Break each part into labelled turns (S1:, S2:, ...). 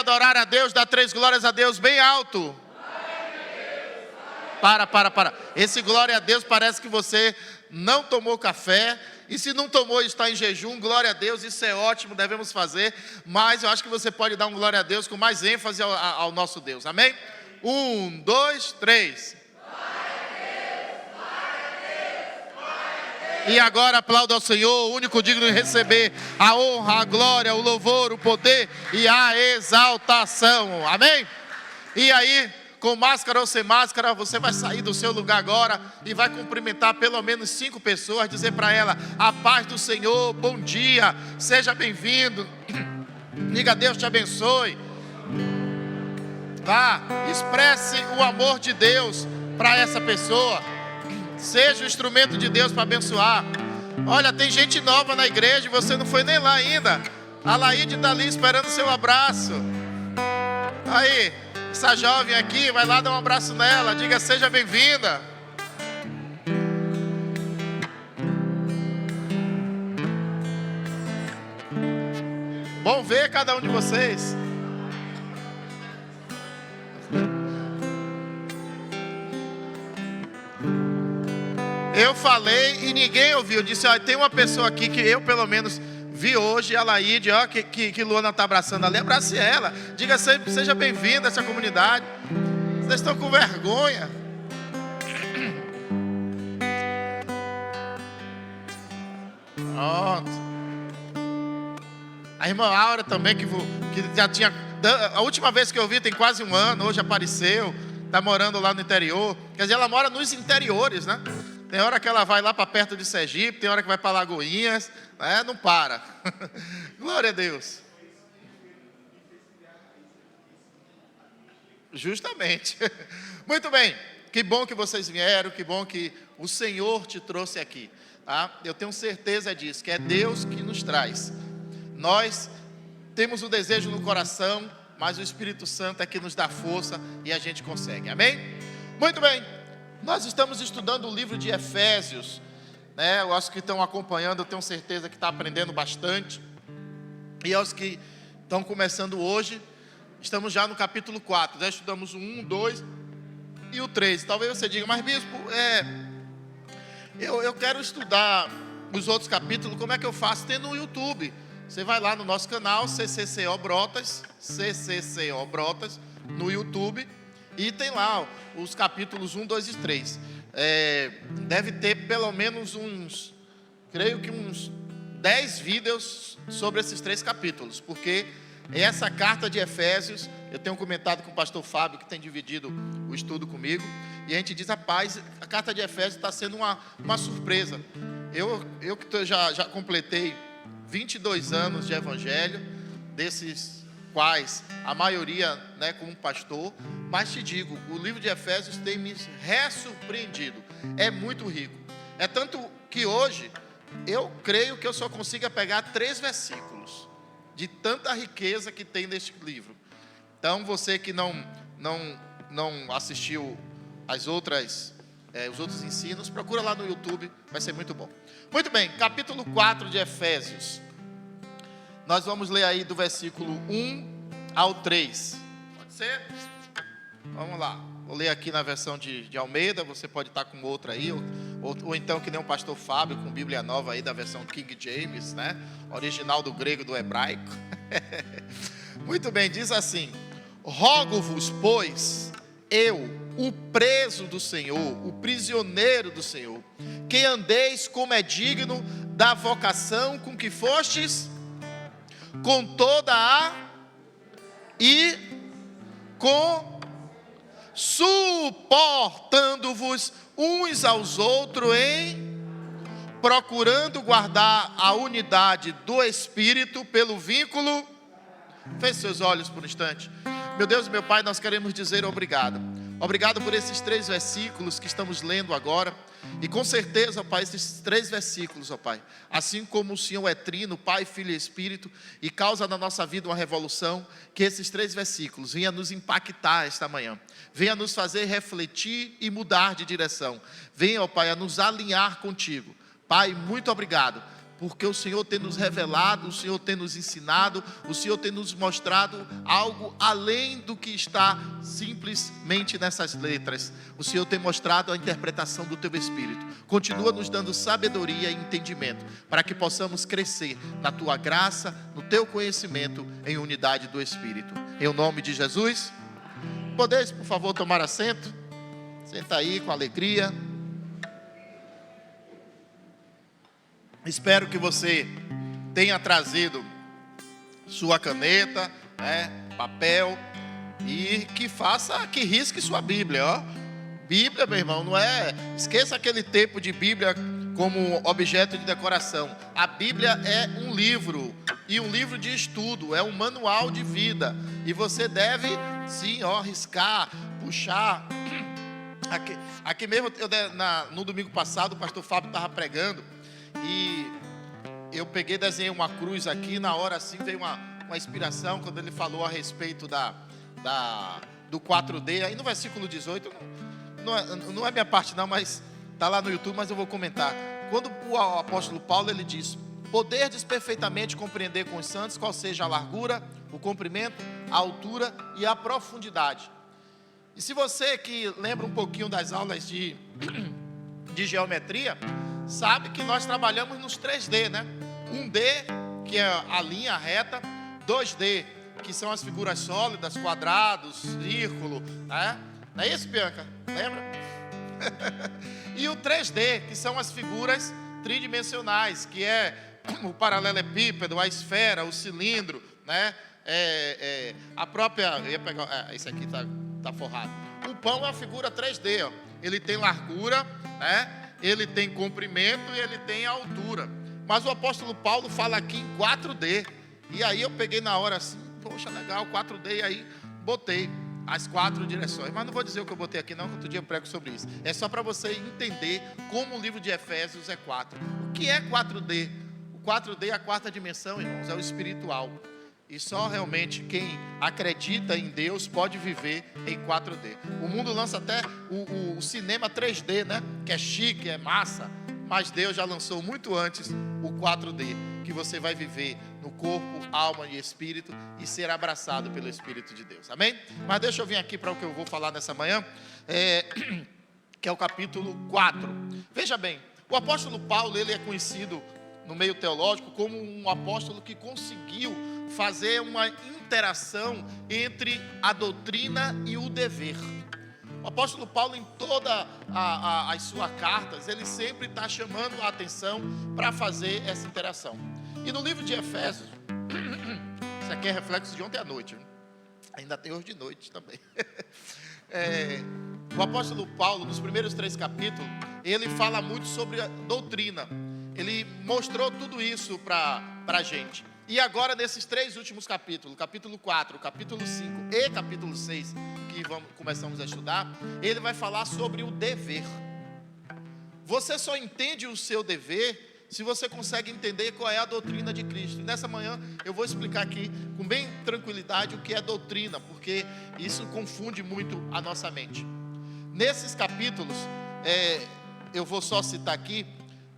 S1: adorar a Deus, dá 3 glórias a Deus bem alto. Para. Esse glória a Deus parece que você não tomou café. E se não tomou e está em jejum, glória a Deus, isso é ótimo, devemos fazer. Mas eu acho que você pode dar um glória a Deus com mais ênfase ao nosso Deus. Amém? 1, 2, 3. E agora aplauda ao Senhor, o único digno de receber a honra, a glória, o louvor, o poder e a exaltação. Amém? E aí, com máscara ou sem máscara, você vai sair do seu lugar agora e vai cumprimentar pelo menos 5 pessoas, dizer para ela: a paz do Senhor, bom dia, seja bem-vindo. Diga: Deus te abençoe. Vá, expresse o amor de Deus para essa pessoa. Seja o instrumento de Deus para abençoar. Olha, tem gente nova na igreja e você não foi nem lá ainda. A Laíde está ali esperando o seu abraço. Aí, essa jovem aqui, vai lá dar um abraço nela. Diga: seja bem-vinda. Bom ver cada um de vocês. Eu falei e ninguém ouviu. Eu disse: ó, tem uma pessoa aqui que eu pelo menos vi hoje, a Laíde, ó, que Luana está abraçando ali. Abrace ela. Diga: seja bem-vinda a essa comunidade. Vocês estão com vergonha. Pronto. A irmã Aura também, que já tinha... A última vez que eu vi tem quase 1 ano, hoje apareceu. Está morando lá no interior. Quer dizer, ela mora nos interiores, né? Tem hora que ela vai lá para perto de Sergipe, tem hora que vai para Lagoinhas, né? Não para. Glória a Deus. Justamente. Muito bem. Que bom que vocês vieram, que bom que o Senhor te trouxe aqui. Tá? Eu tenho certeza disso, que é Deus que nos traz. Nós temos o desejo no coração, mas o Espírito Santo é que nos dá força e a gente consegue. Amém? Muito bem. Nós estamos estudando o livro de Efésios, né? Eu acho que estão acompanhando, eu tenho certeza que estão aprendendo bastante. E aos que estão começando hoje, estamos já no capítulo 4. Já estudamos o 1, 2 e o 3. Talvez você diga: mas bispo, eu quero estudar os outros capítulos, como é que eu faço? Tem no YouTube. Você vai lá no nosso canal, CCCO Brotas, no YouTube. E tem lá os capítulos 1, 2 e 3. Deve ter pelo menos creio que uns 10 vídeos sobre esses 3 capítulos. Porque essa carta de Efésios, eu tenho comentado com o pastor Fábio, que tem dividido o estudo comigo. E a gente diz: rapaz, a carta de Efésios está sendo uma surpresa. Eu que já completei 22 anos de evangelho, desses quais a maioria, né, como pastor. Mas te digo, o livro de Efésios tem me ressurpreendido. É muito rico. É tanto que hoje eu creio que eu só consigo pegar 3 versículos de tanta riqueza que tem neste livro. Então você que não assistiu os outros ensinos, procura lá no YouTube, vai ser muito bom. Muito bem, capítulo 4 de Efésios. Nós vamos ler aí do versículo 1 ao 3. Pode ser? Vamos lá. Vou ler aqui na versão de Almeida. Você pode estar com outra aí, ou então que nem o pastor Fábio, com Bíblia Nova aí da versão King James, né? Original do grego e do hebraico. Muito bem, diz assim: rogo-vos, pois, eu, o preso do Senhor, o prisioneiro do Senhor, que andeis como é digno da vocação com que fostes, com toda suportando-vos uns aos outros procurando guardar a unidade do Espírito pelo vínculo. Feche seus olhos por um instante. Meu Deus e meu Pai, nós queremos dizer obrigado. Obrigado por esses 3 versículos que estamos lendo agora. E com certeza, ó Pai, esses 3 versículos, ó Pai, assim como o Senhor é trino, Pai, Filho e Espírito, e causa na nossa vida uma revolução, que esses 3 versículos venham nos impactar esta manhã, venha nos fazer refletir e mudar de direção, venha, ó Pai, a nos alinhar contigo. Pai, muito obrigado porque o Senhor tem nos revelado, o Senhor tem nos ensinado, o Senhor tem nos mostrado algo além do que está simplesmente nessas letras. O Senhor tem mostrado a interpretação do Teu Espírito. Continua nos dando sabedoria e entendimento, para que possamos crescer na Tua graça, no Teu conhecimento, em unidade do Espírito. Em o nome de Jesus. Podeis, por favor, tomar assento? Senta aí com alegria. Espero que você tenha trazido sua caneta, papel, e que risque sua Bíblia, ó. Bíblia, meu irmão, não é... Esqueça aquele tempo de Bíblia como objeto de decoração. A Bíblia é um livro, e um livro de estudo, é um manual de vida. E você deve, sim, riscar, puxar. Aqui mesmo, no domingo passado, o pastor Fábio estava pregando, e eu desenhei uma cruz aqui. Na hora assim veio uma inspiração, quando ele falou a respeito do 4D. Aí no versículo 18, não é minha parte não, mas está lá no YouTube, mas eu vou comentar. Quando o apóstolo Paulo, ele diz: poderdes perfeitamente compreender com os santos qual seja a largura, o comprimento, a altura e a profundidade. E se você que lembra um pouquinho das aulas de geometria, sabe que nós trabalhamos nos 3D, né? 1D, que é a linha reta. 2D, que são as figuras sólidas, quadrados, círculo, né? Não é isso, Bianca? Lembra? E o 3D, que são as figuras tridimensionais, que é o paralelepípedo, a esfera, o cilindro, né? A própria... Eu ia pegar, esse aqui tá forrado. O pão é uma figura 3D, ó. Ele tem largura, né? Ele tem comprimento e ele tem altura. Mas o apóstolo Paulo fala aqui em 4D. E aí eu peguei na hora assim, poxa, legal, 4D, e aí botei as 4 direções. Mas não vou dizer o que eu botei aqui não, que outro dia eu prego sobre isso. É só para você entender como o livro de Efésios é 4. O que é 4D? O 4D é a 4ª dimensão, irmãos, é o espiritual. E só realmente quem acredita em Deus pode viver em 4D. O mundo lança até o cinema 3D, né? Que é chique, é massa. Mas Deus já lançou muito antes o 4D, que você vai viver no corpo, alma e espírito e ser abraçado pelo Espírito de Deus. Amém? Mas deixa eu vir aqui para o que eu vou falar nessa manhã, que é o capítulo 4. Veja bem, o apóstolo Paulo, ele é conhecido no meio teológico como um apóstolo que conseguiu fazer uma interação entre a doutrina e o dever. O apóstolo Paulo, em todas as suas cartas, ele sempre está chamando a atenção para fazer essa interação. E no livro de Efésios, isso aqui é reflexo de ontem à noite, viu? Ainda tem hoje de noite também. O apóstolo Paulo, nos primeiros 3 capítulos, ele fala muito sobre a doutrina. Ele mostrou tudo isso para a gente. E agora, nesses 3 últimos capítulos, capítulo 4, capítulo 5 e capítulo 6, que começamos a estudar, ele vai falar sobre o dever. Você só entende o seu dever se você consegue entender qual é a doutrina de Cristo. E nessa manhã eu vou explicar aqui com bem tranquilidade o que é doutrina, porque isso confunde muito a nossa mente. Nesses capítulos, eu vou só citar aqui,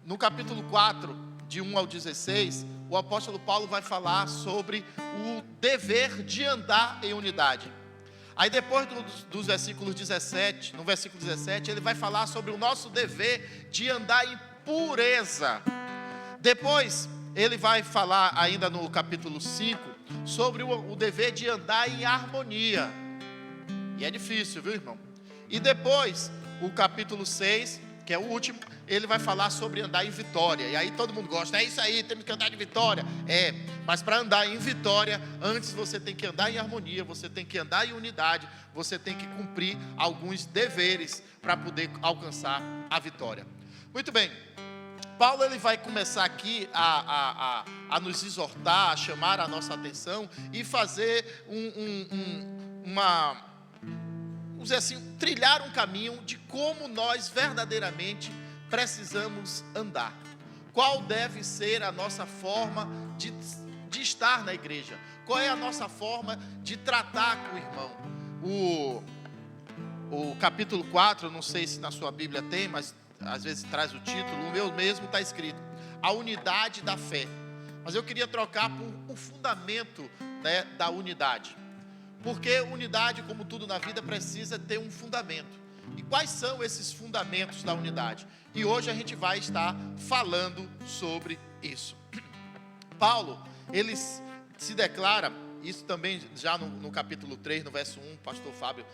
S1: no capítulo 4, de 1 ao 16, o apóstolo Paulo vai falar sobre o dever de andar em unidade. Aí depois dos versículos 17, no versículo 17, ele vai falar sobre o nosso dever de andar em pureza. Depois, ele vai falar ainda no capítulo 5, sobre o dever de andar em harmonia. E é difícil, viu, irmão? E depois, o capítulo 6, que é o último, ele vai falar sobre andar em vitória. E aí todo mundo gosta, é isso aí, temos que andar de vitória. Mas para andar em vitória, antes você tem que andar em harmonia, você tem que andar em unidade, você tem que cumprir alguns deveres para poder alcançar a vitória. Muito bem, Paulo, ele vai começar aqui a nos exortar, a chamar a nossa atenção e fazer vamos dizer assim, trilhar um caminho de como nós verdadeiramente precisamos andar. Qual deve ser a nossa forma de estar na igreja? Qual é a nossa forma de tratar com o irmão? O capítulo 4, não sei se na sua Bíblia tem, mas às vezes traz o título, o meu mesmo está escrito: a unidade da fé. Mas eu queria trocar por o fundamento, né, da unidade. Porque unidade, como tudo na vida, precisa ter um fundamento. E quais são esses fundamentos da unidade? E hoje a gente vai estar falando sobre isso. Paulo, ele se declara, isso também já no capítulo 3, no verso 1, o pastor Fábio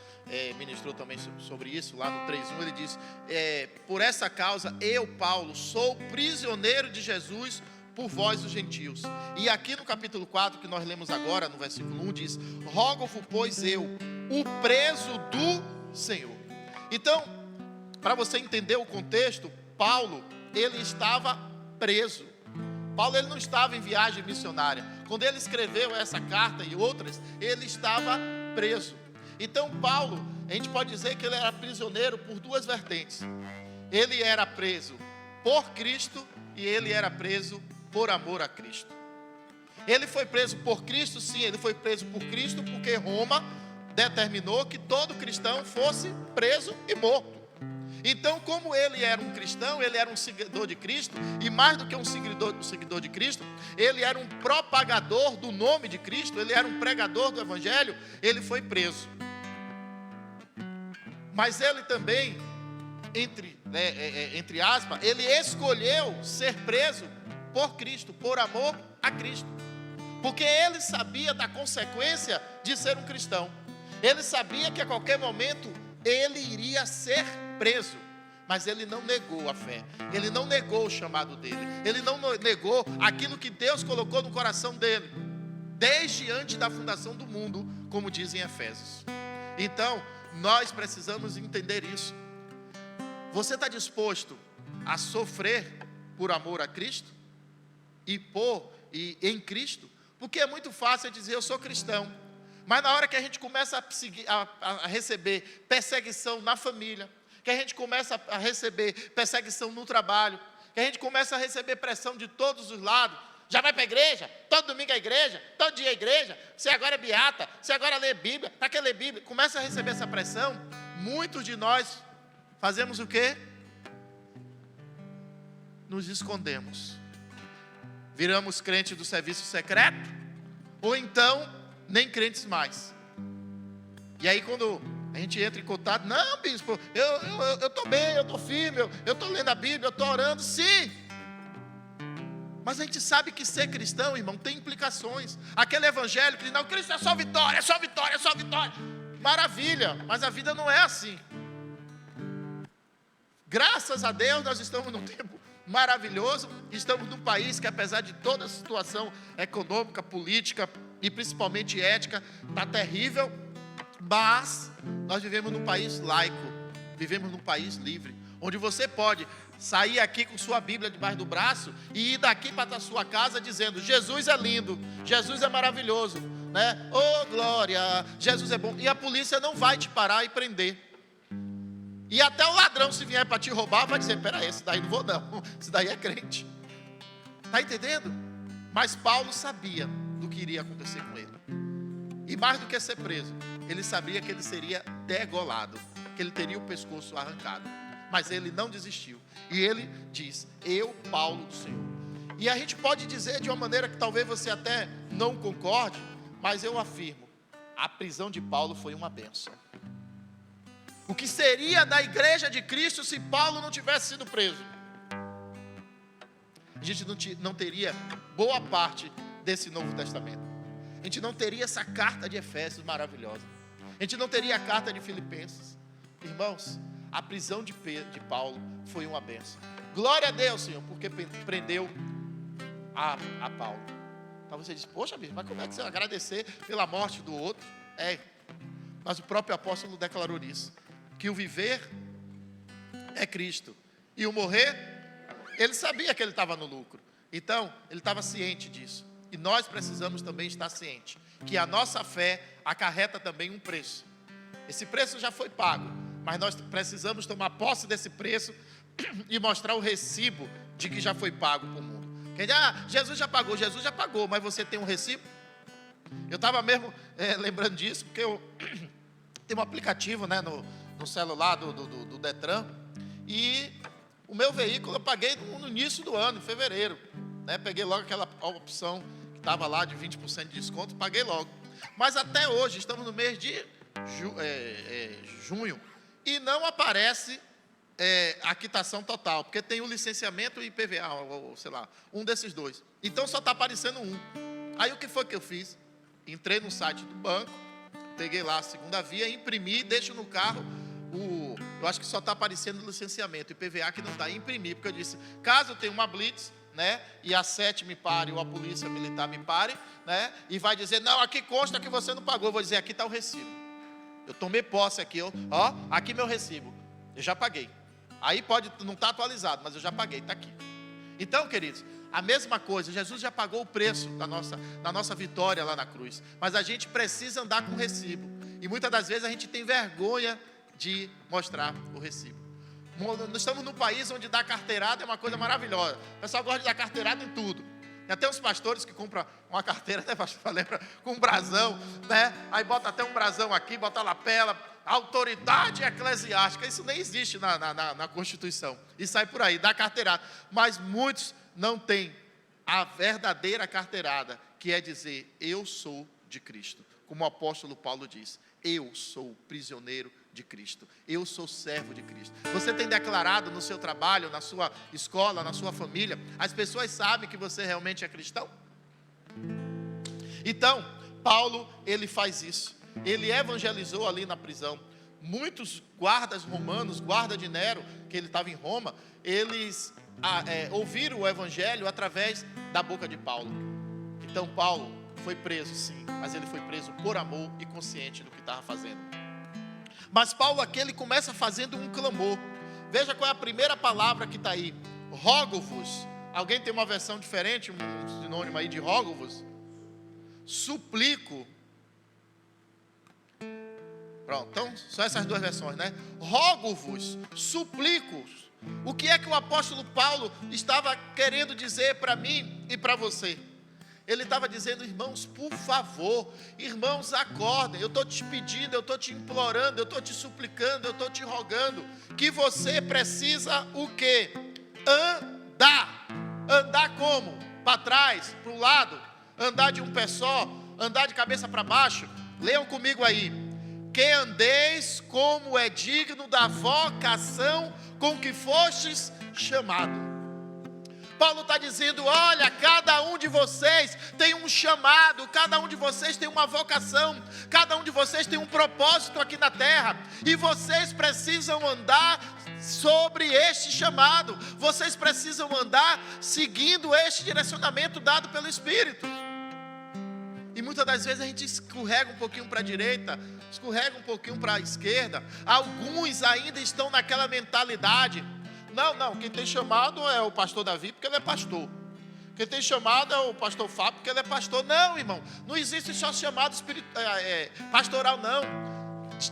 S1: ministrou também sobre isso, lá no 3:1, ele diz, por essa causa, eu, Paulo, sou prisioneiro de Jesus por vós os gentios. E aqui no capítulo 4, que nós lemos agora, no versículo 1, diz, rogo-vos, pois eu, o preso do Senhor. Então, para você entender o contexto, Paulo, ele estava preso. Paulo, ele não estava em viagem missionária. Quando ele escreveu essa carta e outras, ele estava preso. Então, Paulo, a gente pode dizer que ele era prisioneiro por duas vertentes. Ele era preso por Cristo e ele era preso por amor a Cristo. Ele foi preso por Cristo, sim, ele foi preso por Cristo porque Roma determinou que todo cristão fosse preso e morto. Então, como ele era um cristão, ele era um seguidor de Cristo, e mais do que um seguidor de Cristo, ele era um propagador do nome de Cristo, ele era um pregador do Evangelho, ele foi preso. Mas ele também, entre aspas, ele escolheu ser preso por Cristo, por amor a Cristo. Porque ele sabia da consequência de ser um cristão. Ele sabia que a qualquer momento ele iria ser preso, mas ele não negou a fé, ele não negou o chamado dele, ele não negou aquilo que Deus colocou no coração dele, desde antes da fundação do mundo, como dizem Efésios. Então, nós precisamos entender isso. Você está disposto a sofrer por amor a Cristo? E em Cristo? Porque é muito fácil dizer, eu sou cristão, mas na hora que a gente começa a receber perseguição na família, que a gente começa a receber perseguição no trabalho, que a gente começa a receber pressão de todos os lados, já vai para a igreja, todo domingo é igreja, todo dia é igreja, você agora é beata, você agora lê Bíblia, para que ler Bíblia? Começa a receber essa pressão, muitos de nós fazemos o quê? Nos escondemos, viramos crentes do serviço secreto, ou então nem crentes mais. E aí quando a gente entra em contato, não, bispo, eu estou bem, eu estou firme, eu estou lendo a Bíblia, eu estou orando, sim. Mas a gente sabe que ser cristão, irmão, tem implicações. Aquele evangelho que diz, não, Cristo é só vitória, é só vitória, é só vitória. Maravilha, mas a vida não é assim. Graças a Deus nós estamos num tempo maravilhoso, estamos num país que, apesar de toda a situação econômica, política e principalmente ética, está terrível, mas nós vivemos num país laico, vivemos num país livre, onde você pode sair aqui com sua Bíblia debaixo do braço e ir daqui para a sua casa dizendo, Jesus é lindo, Jesus é maravilhoso, né? Oh glória, Jesus é bom, e a polícia não vai te parar e prender. E até o ladrão, se vier para te roubar, vai dizer, peraí, esse daí não vou não, esse daí é crente. Está entendendo? Mas Paulo sabia do que iria acontecer com ele. E mais do que ser preso, ele sabia que ele seria degolado, que ele teria o pescoço arrancado. Mas ele não desistiu. E ele diz, eu, Paulo do Senhor. E a gente pode dizer de uma maneira que talvez você até não concorde, mas eu afirmo, a prisão de Paulo foi uma bênção. O que seria da igreja de Cristo se Paulo não tivesse sido preso? A gente não teria boa parte desse Novo Testamento. A gente não teria essa carta de Efésios maravilhosa. A gente não teria a carta de Filipenses. Irmãos, a prisão de Paulo foi uma bênção. Glória a Deus, Senhor, porque prendeu a Paulo. Então você diz, poxa, bispo, mas como é que você vai agradecer pela morte do outro? Mas o próprio apóstolo declarou isso, que o viver é Cristo e o morrer, ele sabia que ele estava no lucro. Então, ele estava ciente disso. E nós precisamos também estar cientes que a nossa fé acarreta também um preço. Esse preço já foi pago, mas nós precisamos tomar posse desse preço e mostrar o recibo de que já foi pago por mundo. Quem diz, Jesus já pagou, mas você tem um recibo? Eu estava mesmo lembrando disso, porque eu tenho um aplicativo, né, no celular do Detran, e O meu veículo eu paguei no início do ano, em fevereiro, né? Peguei logo aquela opção que estava lá de 20% de desconto, paguei logo. Mas até hoje, estamos no mês de junho, e não aparece a quitação total, porque tem o licenciamento e IPVA, ou sei lá, um desses dois. Então só está aparecendo um. Aí o que foi que eu fiz? Entrei no site do banco, peguei lá a segunda via, imprimi, deixo no carro. Eu acho que só está aparecendo o licenciamento, IPVA que não está, imprimir, porque eu disse, caso eu tenha uma blitz, né, e a 7 me pare, ou a polícia militar me pare, né, e vai dizer, não, aqui consta que você não pagou, eu vou dizer, aqui está o recibo. Eu tomei posse aqui, ó, aqui meu recibo, eu já paguei. Aí pode não estar atualizado, mas eu já paguei, está aqui. Então, queridos, a mesma coisa, Jesus já pagou o preço da nossa vitória lá na cruz, mas a gente precisa andar com recibo, e muitas das vezes a gente tem vergonha de mostrar o recibo. Nós estamos num país onde dar carteirada é uma coisa maravilhosa. O pessoal gosta de dar carteirada em tudo. Tem até uns pastores que compram uma carteira, né, pastor? Lembra? Com um brasão, né? Aí bota até um brasão aqui, bota a lapela, autoridade eclesiástica. Isso nem existe na Constituição. E sai por aí, dá carteirada. Mas muitos não têm a verdadeira carteirada, que é dizer, eu sou de Cristo. Como o apóstolo Paulo diz, eu sou prisioneiro de Cristo, eu sou servo de Cristo. Você tem declarado no seu trabalho, na sua escola, na sua família, as pessoas sabem que você realmente é cristão? Então, Paulo, ele faz isso, ele evangelizou ali na prisão. Muitos guardas romanos, guarda de Nero, que ele estava em Roma, eles ouviram o evangelho através da boca de Paulo. Então Paulo foi preso, sim, mas ele foi preso por amor e consciente do que estava fazendo. Mas Paulo aqui, ele começa fazendo um clamor. Veja qual é a primeira palavra que está aí. Rogo-vos. Alguém tem uma versão diferente, um sinônimo aí de rogo-vos? Suplico. Pronto, então só essas duas versões, né? Rogo-vos, suplico. O que é que o apóstolo Paulo estava querendo dizer para mim e para você? Ele estava dizendo, irmãos, por favor, irmãos, acordem, eu estou te pedindo, eu estou te implorando, eu estou te suplicando, eu estou te rogando, que você precisa o quê? Andar. Andar como? Para trás, para o lado, andar de um pé só, andar de cabeça para baixo. Leiam comigo aí. Que andeis como é digno da vocação com que fostes chamado. Paulo está dizendo, olha, cada um de vocês tem um chamado, cada um de vocês tem uma vocação, cada um de vocês tem um propósito aqui na terra, e vocês precisam andar sobre este chamado, vocês precisam andar seguindo este direcionamento dado pelo Espírito. E muitas das vezes a gente escorrega um pouquinho para a direita, escorrega um pouquinho para a esquerda. Alguns ainda estão naquela mentalidade, não, quem tem chamado é o pastor Davi, porque ele é pastor. Quem tem chamado é o pastor Fábio, porque ele é pastor. Não, irmão, não existe só chamado pastoral, não.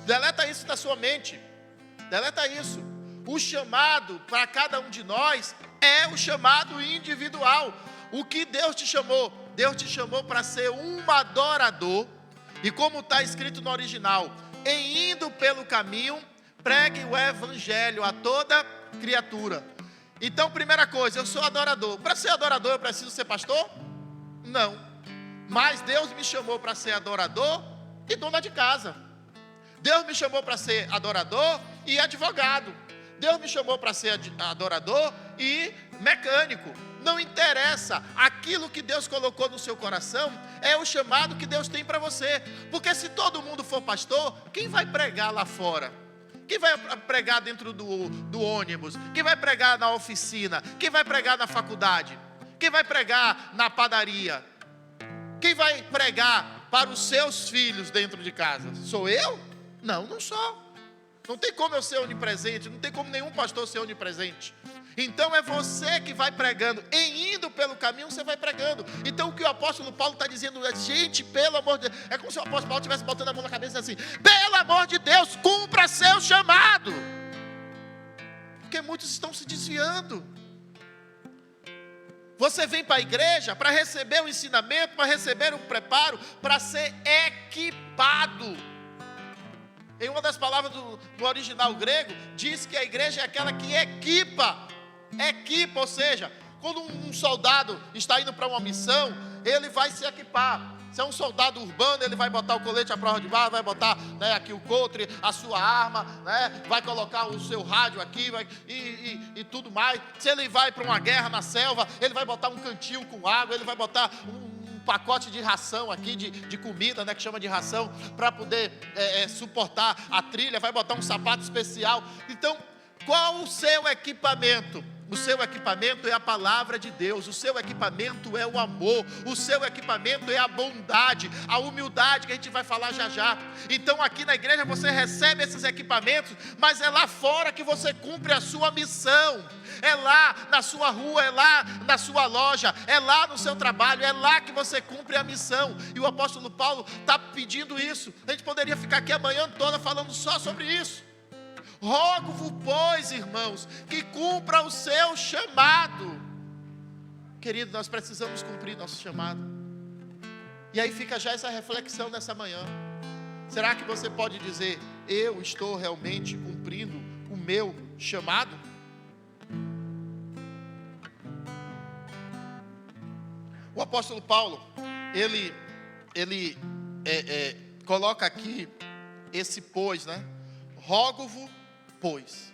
S1: Deleta isso da sua mente. Deleta isso. O chamado para cada um de nós é o chamado individual. O que Deus te chamou? Deus te chamou para ser um adorador. E como está escrito no original, em indo pelo caminho, pregue o evangelho a toda criatura. Então, primeira coisa, eu sou adorador. Para ser adorador eu preciso ser pastor? Não. Mas Deus me chamou para ser adorador e dona de casa. Deus me chamou para ser adorador e advogado. Deus me chamou para ser adorador e mecânico. Não interessa, aquilo que Deus colocou no seu coração é o chamado que Deus tem para você. Porque se todo mundo for pastor, quem vai pregar lá fora? Quem vai pregar dentro do ônibus? Quem vai pregar na oficina? Quem vai pregar na faculdade? Quem vai pregar na padaria? Quem vai pregar para os seus filhos dentro de casa? Sou eu? Não, não sou. Não tem como eu ser onipresente, não tem como nenhum pastor ser onipresente. Então é você que vai pregando, em indo pelo caminho você vai pregando. Então o que o apóstolo Paulo está dizendo é, gente, pelo amor de Deus, é como se o apóstolo Paulo estivesse botando a mão na cabeça assim, pelo amor de Deus, cumpra seu chamado. Porque muitos estão se desviando. Você vem para a igreja para receber o ensinamento, para receber o preparo, para ser equipado. Em uma das palavras do original grego, diz que a igreja é aquela que equipa Equipa, ou seja, quando um soldado está indo para uma missão, ele vai se equipar. Se é um soldado urbano, ele vai botar o colete à prova de bala, vai botar, né, aqui o coldre, a sua arma, né, vai colocar o seu rádio aqui e tudo mais. Se ele vai para uma guerra na selva, ele vai botar um cantil com água, ele vai botar um pacote de ração aqui, de comida, né, que chama de ração, para poder suportar a trilha, vai botar um sapato especial. Então, qual o seu equipamento? O seu equipamento é a palavra de Deus, o seu equipamento é o amor, o seu equipamento é a bondade, a humildade que a gente vai falar já já. Então aqui na igreja você recebe esses equipamentos, mas é lá fora que você cumpre a sua missão. É lá na sua rua, é lá na sua loja, é lá no seu trabalho, é lá que você cumpre a missão. E o apóstolo Paulo está pedindo isso. A gente poderia ficar aqui a manhã toda falando só sobre isso. Rogo-vos, pois, irmãos, que cumpra o seu chamado. Querido, nós precisamos cumprir nosso chamado. E aí fica já essa reflexão nessa manhã. Será que você pode dizer: eu estou realmente cumprindo o meu chamado? O apóstolo Paulo, ele coloca aqui esse pois, né? Rogo-vos, pois.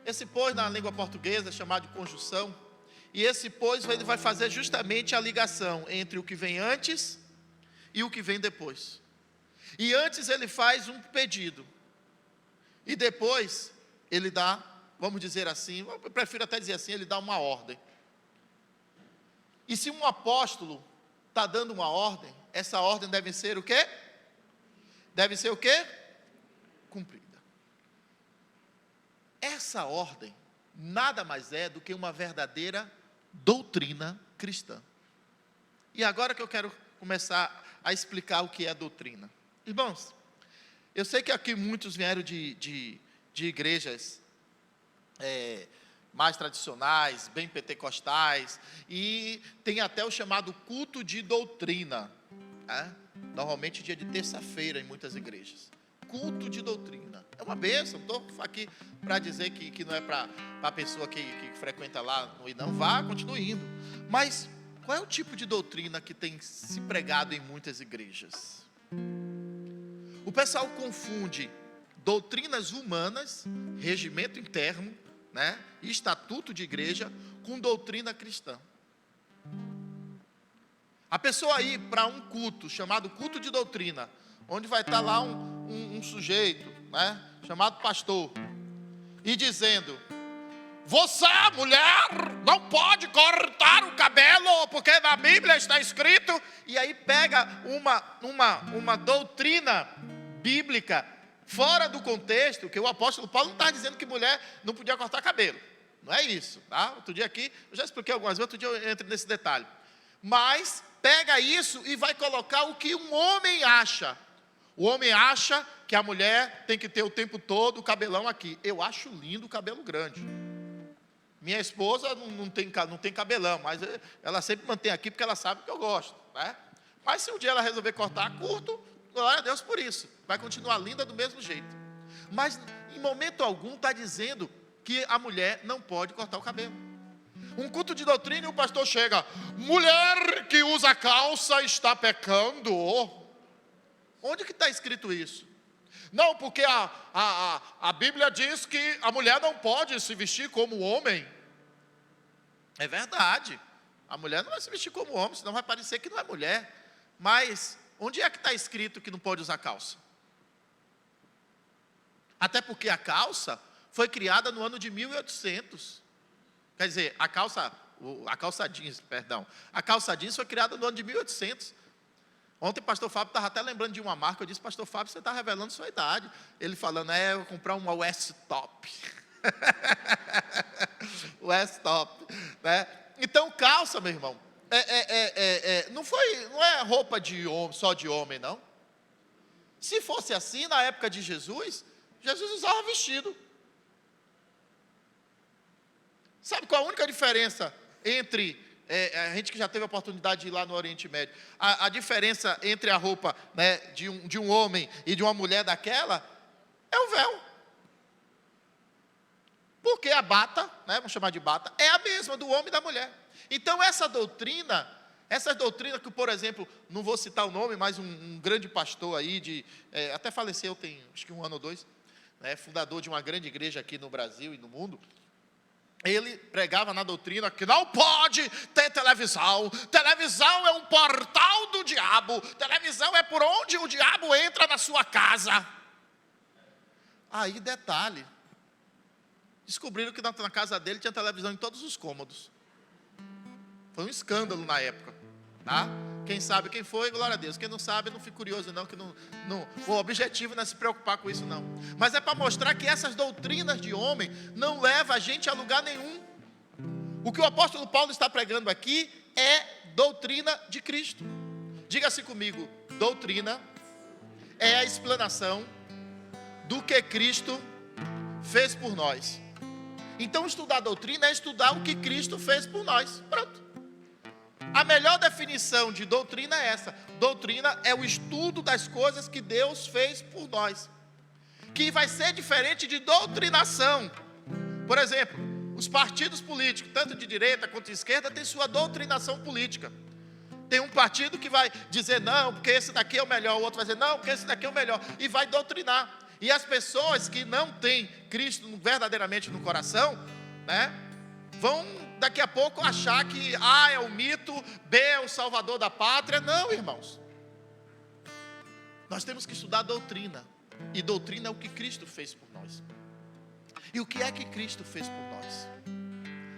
S1: Esse pois na língua portuguesa é chamado de conjunção. E esse pois ele vai fazer justamente a ligação entre o que vem antes e o que vem depois. E antes ele faz um pedido. E depois ele dá, vamos dizer assim, eu prefiro até dizer assim, ele dá uma ordem. E se um apóstolo está dando uma ordem, essa ordem deve ser o quê? Deve ser o quê? Cumprida. Essa ordem nada mais é do que uma verdadeira doutrina cristã. E agora que eu quero começar a explicar o que é doutrina. Irmãos, eu sei que aqui muitos vieram de igrejas mais tradicionais, bem pentecostais, e tem até o chamado culto de doutrina, normalmente dia de terça-feira em muitas igrejas. Culto de doutrina, é uma bênção. Estou aqui para dizer que não é para a pessoa que frequenta lá, não vá, continue indo. Mas qual é o tipo de doutrina que tem se pregado em muitas igrejas? O pessoal confunde doutrinas humanas, regimento interno, né, estatuto de igreja, com doutrina cristã. A pessoa ir para um culto chamado culto de doutrina, onde vai estar lá um sujeito, né, chamado pastor, e dizendo: você, mulher, não pode cortar o cabelo, porque na Bíblia está escrito. E aí pega uma doutrina bíblica fora do contexto, que o apóstolo Paulo não está dizendo que mulher não podia cortar cabelo. Não é isso, tá? Outro dia aqui, eu já expliquei algumas vezes, outro dia eu entro nesse detalhe. Mas pega isso e vai colocar o que um homem acha. O homem acha que a mulher tem que ter o tempo todo o cabelão aqui. Eu acho lindo o cabelo grande. Minha esposa não tem cabelão, mas ela sempre mantém aqui porque ela sabe que eu gosto, né? Mas se um dia ela resolver cortar curto, glória a Deus por isso. Vai continuar linda do mesmo jeito. Mas em momento algum está dizendo que a mulher não pode cortar o cabelo. Um culto de doutrina e o pastor chega: mulher que usa calça está pecando. Onde que está escrito isso? Não, porque a Bíblia diz que a mulher não pode se vestir como homem. É verdade, a mulher não vai se vestir como homem, senão vai parecer que não é mulher. Mas onde é que está escrito que não pode usar calça? Até porque a calça foi criada no ano de 1800. Quer dizer, a calça jeans, perdão. A calça jeans foi criada no ano de 1800. Ontem o pastor Fábio estava até lembrando de uma marca. Eu disse: pastor Fábio, você está revelando sua idade. Ele falando: eu vou comprar uma West Top. West Top, né? Então calça, meu irmão, não é roupa de homem, só de homem, não. Se fosse assim na época de Jesus usava vestido. Sabe qual a única diferença entre a gente que já teve a oportunidade de ir lá no Oriente Médio, a diferença entre a roupa, né, de um homem e de uma mulher daquela é o véu. Porque a bata, né, vamos chamar de bata, é a mesma do homem e da mulher. Então essas doutrinas que, por exemplo, não vou citar o nome, mas um grande pastor aí, até faleceu tem acho que 1 ano ou 2, né, fundador de uma grande igreja aqui no Brasil e no mundo, ele pregava na doutrina que não pode ter televisão. Televisão é um portal do diabo. Televisão é por onde o diabo entra na sua casa. Aí, detalhe. Descobriram que na casa dele tinha televisão em todos os cômodos. Foi um escândalo na época. Tá? Quem sabe quem foi, glória a Deus. Quem não sabe, não fique curioso não, que não, o objetivo não é se preocupar com isso não. Mas é para mostrar que essas doutrinas de homem não levam a gente a lugar nenhum. O que o apóstolo Paulo está pregando aqui é doutrina de Cristo. Diga assim comigo: doutrina é a explanação do que Cristo fez por nós. Então estudar doutrina é estudar o que Cristo fez por nós. Pronto. A melhor definição de doutrina é essa. Doutrina é o estudo das coisas que Deus fez por nós, que vai ser diferente de doutrinação. Por exemplo, os partidos políticos, tanto de direita quanto de esquerda, têm sua doutrinação política. Tem um partido que vai dizer não, porque esse daqui é o melhor, o outro vai dizer não, porque esse daqui é o melhor, e vai doutrinar. E as pessoas que não têm Cristo verdadeiramente no coração, né, vão daqui a pouco achar que A é o mito, B é o salvador da pátria. Não, irmãos. Nós temos que estudar doutrina. E doutrina é o que Cristo fez por nós. E o que é que Cristo fez por nós?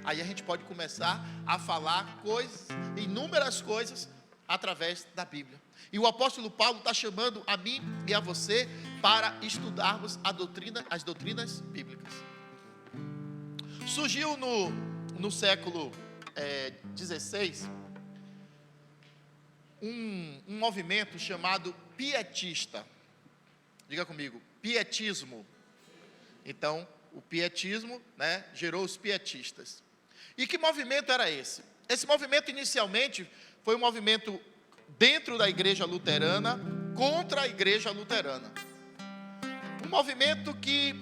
S1: Aí a gente pode começar a falar coisas, inúmeras coisas, através da Bíblia. E o apóstolo Paulo está chamando a mim e a você para estudarmos as doutrinas bíblicas. Surgiu no século XVI um movimento chamado pietista. Diga comigo, pietismo. Então, o pietismo, né, gerou os pietistas. E que movimento era esse? Esse movimento inicialmente foi um movimento dentro da igreja luterana contra a igreja luterana. Um movimento que,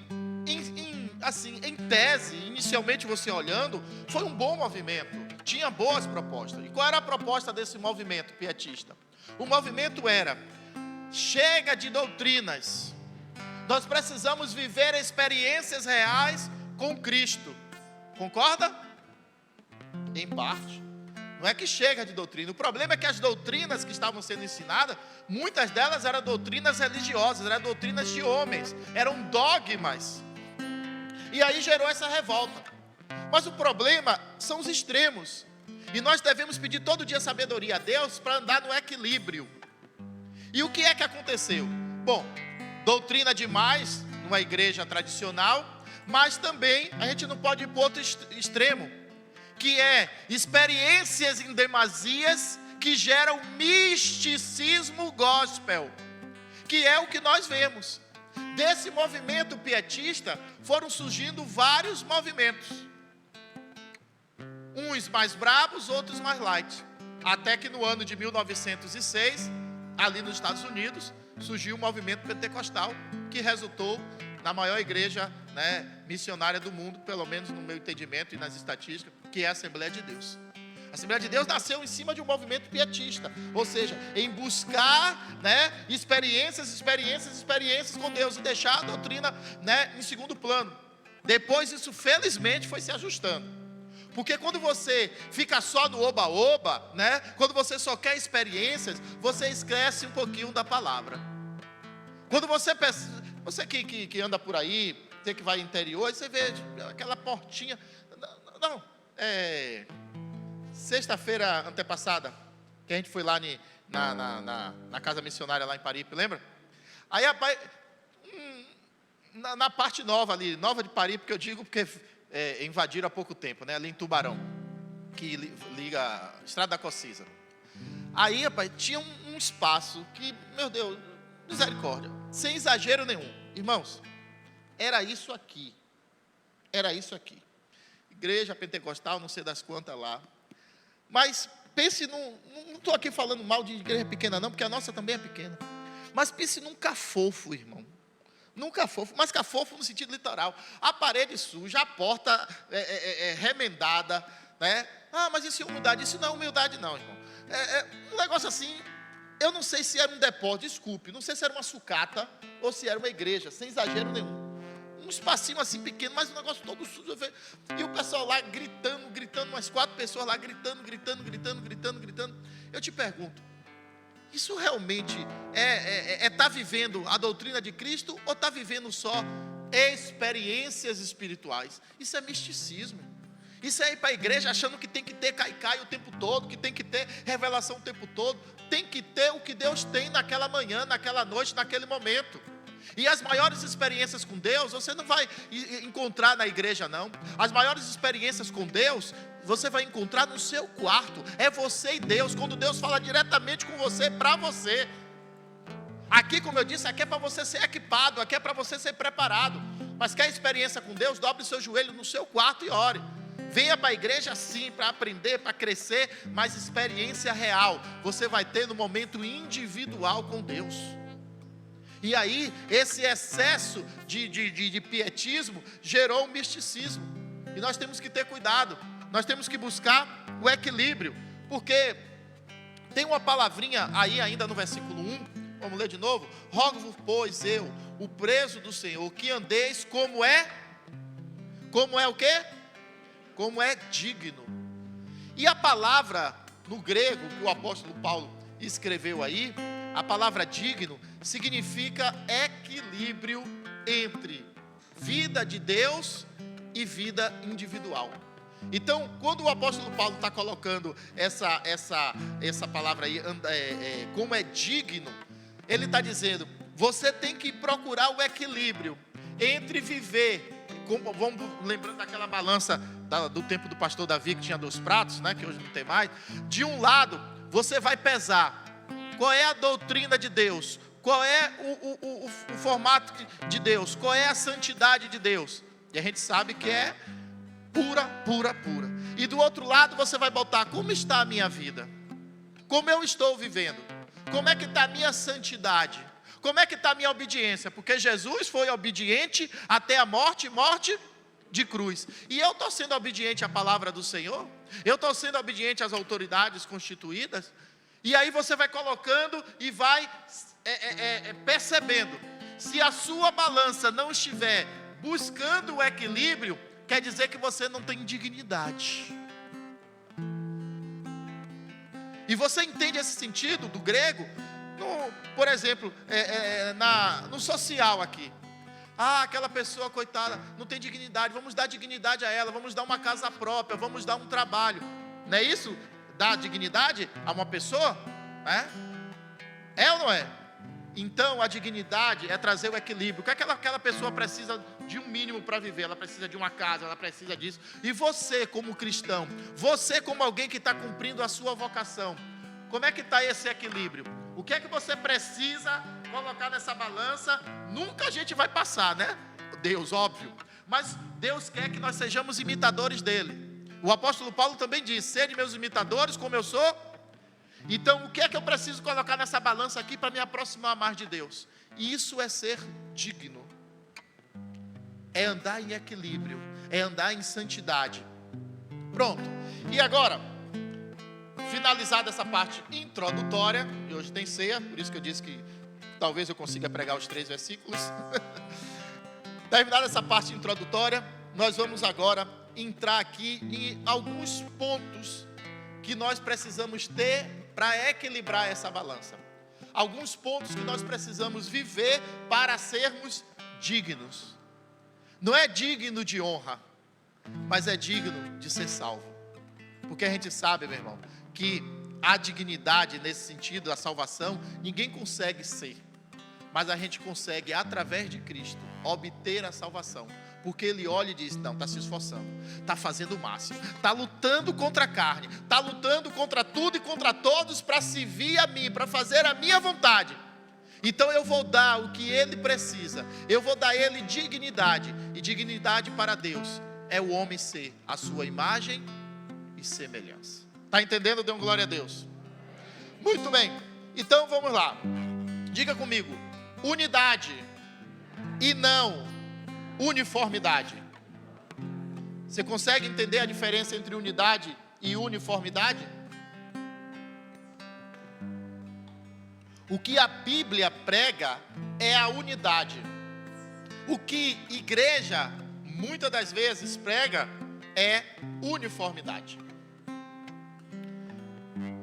S1: em tese, inicialmente você olhando, foi um bom movimento, tinha boas propostas. E qual era a proposta desse movimento pietista? O movimento era: chega de doutrinas, nós precisamos viver experiências reais com Cristo. Concorda? Em parte. Não é que chega de doutrina. O problema é que as doutrinas que estavam sendo ensinadas, muitas delas eram doutrinas religiosas, eram doutrinas de homens, eram dogmas. E aí gerou essa revolta. Mas o problema são os extremos. E nós devemos pedir todo dia sabedoria a Deus para andar no equilíbrio. E o que é que aconteceu? Bom, doutrina demais numa igreja tradicional, mas também a gente não pode ir para outro extremo, que é experiências em demasias que geram misticismo gospel, que é o que nós vemos. Desse movimento pietista foram surgindo vários movimentos, uns mais bravos, outros mais light, até que no ano de 1906, ali nos Estados Unidos, surgiu o movimento pentecostal, que resultou na maior igreja, né, missionária do mundo, pelo menos no meu entendimento e nas estatísticas, que é a Assembleia de Deus. A Assembleia de Deus nasceu em cima de um movimento pietista, ou seja, em buscar, né, experiências com Deus e deixar a doutrina, né, em segundo plano. Depois isso felizmente foi se ajustando, porque quando você fica só no oba-oba, né, quando você só quer experiências, você esquece um pouquinho da palavra. Quando você que anda por aí, você que vai no interior, você vê aquela portinha. Sexta-feira antepassada, que a gente foi lá na casa missionária lá em Paripe, lembra? Aí, rapaz, na parte nova ali, nova de Paripe, que eu digo porque invadiram há pouco tempo, né? Ali em Tubarão, que liga a Estrada da Cocisa. Aí, rapaz, tinha um espaço que, meu Deus, misericórdia, sem exagero nenhum. Irmãos, era isso aqui. Igreja pentecostal, não sei das quantas lá. Mas pense não estou aqui falando mal de igreja pequena não, porque a nossa também é pequena. Mas pense num cafofo, irmão. Nunca fofo, mas cafofo no sentido literal. A parede suja, a porta remendada, né? Ah, mas isso é humildade. Isso não é humildade não, irmão. Um negócio assim, eu não sei se era um depósito, desculpe, não sei se era uma sucata ou se era uma igreja, sem exagero nenhum. Um espacinho assim pequeno, mas um negócio todo sujo. E o pessoal lá gritando, umas 4 pessoas lá gritando. Eu te pergunto, isso realmente tá vivendo a doutrina de Cristo ou está vivendo só experiências espirituais? Isso é misticismo. Isso é ir para a igreja achando que tem que ter caicai o tempo todo, que tem que ter revelação o tempo todo. Tem que ter o que Deus tem naquela manhã, naquela noite, naquele momento. E as maiores experiências com Deus, você não vai encontrar na igreja não. As maiores experiências com Deus, você vai encontrar no seu quarto. É você e Deus, quando Deus fala diretamente com você, para você. Aqui, como eu disse, aqui é para você ser equipado, aqui é para você ser preparado. Mas quer experiência com Deus? Dobre o seu joelho no seu quarto e ore. Venha para a igreja sim, para aprender, para crescer, mas experiência real você vai ter no momento individual com Deus. E aí, esse excesso de pietismo gerou um misticismo. E nós temos que ter cuidado. Nós temos que buscar o equilíbrio. Porque tem uma palavrinha aí ainda no versículo 1. Vamos ler de novo? Rogo-vos, pois, eu, o preso do Senhor, que andeis como é o quê? Como é digno. E a palavra no grego, que o apóstolo Paulo escreveu aí, a palavra digno significa equilíbrio entre vida de Deus e vida individual. Então, quando o apóstolo Paulo está colocando essa palavra aí, como é digno, ele está dizendo, você tem que procurar o equilíbrio entre viver, vamos lembrando daquela balança do tempo do pastor Davi, que tinha 2 pratos, né, que hoje não tem mais. De um lado, você vai pesar qual é a doutrina de Deus, qual é o formato de Deus, qual é a santidade de Deus. E a gente sabe que é pura. E do outro lado você vai botar como está a minha vida, como eu estou vivendo, como é que está a minha santidade, como é que está a minha obediência, porque Jesus foi obediente até a morte de cruz. E eu estou sendo obediente à palavra do Senhor, eu estou sendo obediente às autoridades constituídas. E aí você vai colocando e vai percebendo. Se a sua balança não estiver buscando o equilíbrio, quer dizer que você não tem dignidade. E você entende esse sentido do grego? Por exemplo, no social aqui. Ah, aquela pessoa, coitada, não tem dignidade. Vamos dar dignidade a ela, vamos dar uma casa própria, vamos dar um trabalho. Não é isso? Dar dignidade a uma pessoa? É ou não é? Então a dignidade é trazer o equilíbrio. O que aquela pessoa precisa de um mínimo para viver? Ela precisa de uma casa, ela precisa disso. E você como cristão, você como alguém que está cumprindo a sua vocação, como é que está esse equilíbrio? O que é que você precisa colocar nessa balança? Nunca a gente vai passar, né? Deus, óbvio. Mas Deus quer que nós sejamos imitadores dele. O apóstolo Paulo também diz, sede meus imitadores como eu sou. Então o que é que eu preciso colocar nessa balança aqui para me aproximar mais de Deus? Isso é ser digno. É andar em equilíbrio, é andar em santidade. Pronto. E agora, finalizada essa parte introdutória, e hoje tem ceia, por isso que eu disse que talvez eu consiga pregar os 3 versículos. Terminada essa parte introdutória, nós vamos agora entrar aqui em alguns pontos que nós precisamos ter para equilibrar essa balança. Alguns pontos que nós precisamos viver para sermos dignos. Não é digno de honra, mas é digno de ser salvo. Porque a gente sabe, meu irmão, que a dignidade nesse sentido, a salvação, ninguém consegue ser. Mas a gente consegue, através de Cristo, obter a salvação. Porque ele olha e diz, não, está se esforçando, está fazendo o máximo, está lutando contra a carne, está lutando contra tudo e contra todos para servir a mim, para fazer a minha vontade. Então eu vou dar o que ele precisa, eu vou dar a ele dignidade. E dignidade para Deus é o homem ser a sua imagem e semelhança. Está entendendo? Dê uma glória a Deus. Muito bem, então vamos lá. Diga comigo, unidade e não uniformidade. Você consegue entender a diferença entre unidade e uniformidade? O que a Bíblia prega é a unidade. O que igreja, muitas das vezes, prega é uniformidade.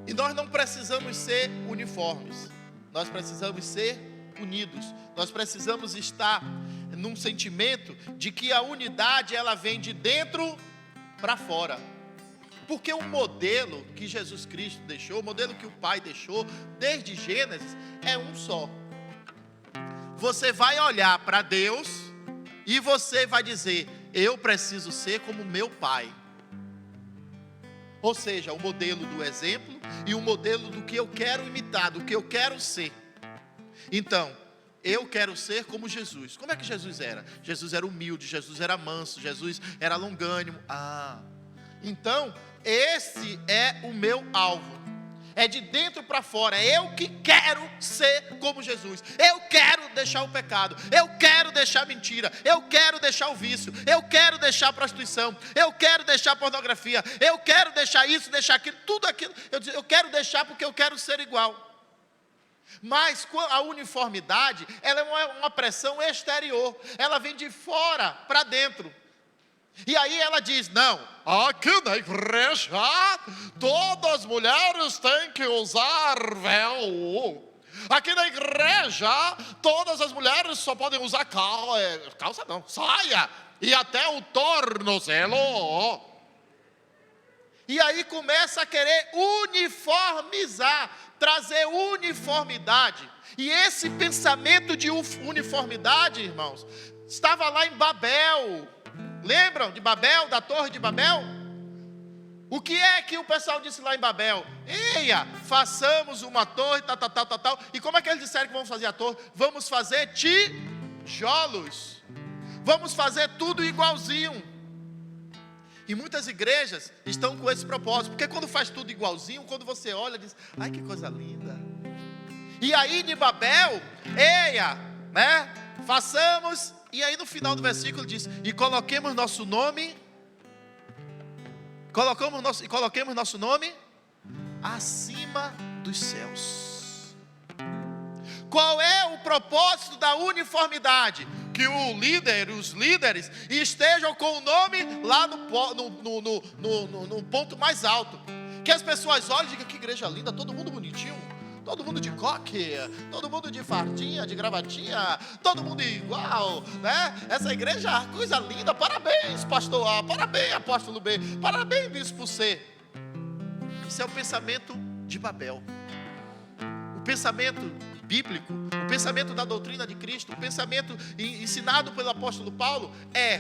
S1: E nós não precisamos ser uniformes. Nós precisamos ser unidos. Nós precisamos estar num sentimento de que a unidade, ela vem de dentro para fora. Porque o modelo que Jesus Cristo deixou, o modelo que o Pai deixou, desde Gênesis, é um só. Você vai olhar para Deus e você vai dizer: eu preciso ser como meu Pai. Ou seja, o modelo do exemplo e o modelo do que eu quero imitar, do que eu quero ser. Então, eu quero ser como Jesus. Como é que Jesus era? Jesus era humilde, Jesus era manso, Jesus era longânimo. Então, esse é o meu alvo. É de dentro para fora. É eu que quero ser como Jesus. Eu quero deixar o pecado. Eu quero deixar a mentira. Eu quero deixar o vício. Eu quero deixar a prostituição. Eu quero deixar a pornografia. Eu quero deixar isso, deixar aquilo, tudo aquilo. Eu quero deixar porque eu quero ser igual. Mas a uniformidade, ela é uma pressão exterior. Ela vem de fora para dentro. E aí ela diz: não, aqui na igreja todas as mulheres têm que usar véu. Aqui na igreja todas as mulheres só podem usar calça não, saia, e até o tornozelo. E aí começa a querer uniformizar, trazer uniformidade. E esse pensamento de uniformidade, irmãos, estava lá em Babel. Lembram de Babel, da Torre de Babel? O que é que o pessoal disse lá em Babel? Eia, façamos uma torre, tal. E como é que eles disseram que vamos fazer a torre? Vamos fazer tijolos. Vamos fazer tudo igualzinho. E muitas igrejas estão com esse propósito. Porque quando faz tudo igualzinho, quando você olha, diz: ai, que coisa linda. E aí de Babel, eia, né? Façamos. E aí no final do versículo diz: e coloquemos nosso nome. Coloquemos nosso nome acima dos céus. Qual é o propósito da uniformidade? Que os líderes estejam com o nome lá no ponto mais alto. Que as pessoas olhem e digam: que igreja linda, todo mundo bonitinho. Todo mundo de coque, todo mundo de fardinha, de gravatinha, todo mundo igual, né? Essa igreja, coisa linda, parabéns pastor A, parabéns apóstolo B, parabéns bispo C. Isso é o pensamento de Babel. O pensamento bíblico, o pensamento da doutrina de Cristo, o pensamento ensinado pelo apóstolo Paulo é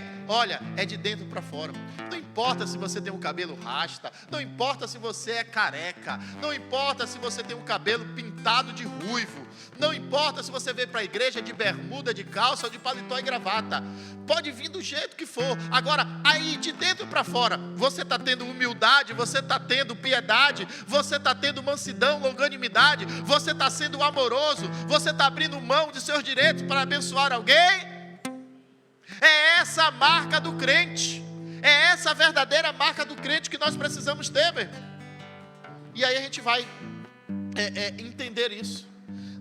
S1: de dentro para fora. Não importa se você tem um cabelo rasta, não importa se você é careca, não importa se você tem um cabelo pintado de ruivo, não importa se você veio para a igreja de bermuda, de calça ou de paletó e gravata. Pode vir do jeito que for. Agora, aí de dentro para fora, você está tendo humildade, você está tendo piedade, você está tendo mansidão, longanimidade, você está sendo amoroso, você está abrindo mão de seus direitos para abençoar alguém. É essa a marca do crente. É essa a verdadeira marca do crente que nós precisamos ter, meu irmão. E aí a gente vai entender isso.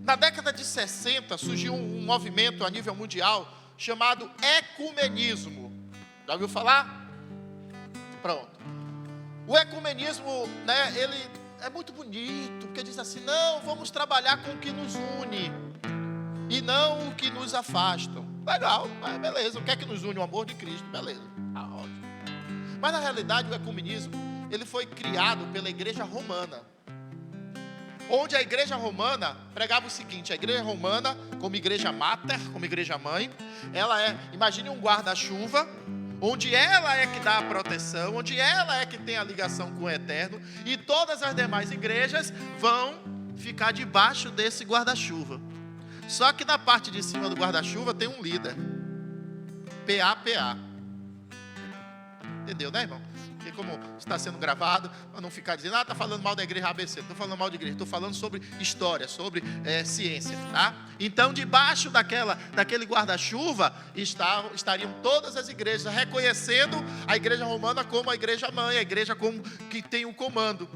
S1: Na década de 60 surgiu um movimento a nível mundial chamado ecumenismo. Já ouviu falar? Pronto. O ecumenismo, né, ele é muito bonito, porque diz assim: não, vamos trabalhar com o que nos une e não o que nos afasta. Legal, mas beleza, o que é que nos une? O amor de Cristo, beleza, ótimo. Mas na realidade o ecumenismo, ele foi criado pela igreja romana, onde a igreja romana pregava o seguinte: a igreja romana, como igreja máter, como igreja mãe, ela imagine um guarda-chuva, onde ela é que dá a proteção, onde ela é que tem a ligação com o eterno, e todas as demais igrejas vão ficar debaixo desse guarda-chuva. Só que na parte de cima do guarda-chuva tem um líder, PAPA. Entendeu, né, irmão? porque como está sendo gravado, para não ficar dizendo, está falando mal da igreja ABC. Não estou falando mal de igreja, estou falando sobre história, sobre ciência, tá? Então, debaixo daquele guarda-chuva, estariam todas as igrejas, reconhecendo a igreja romana como a igreja mãe, a igreja como que tem o comando.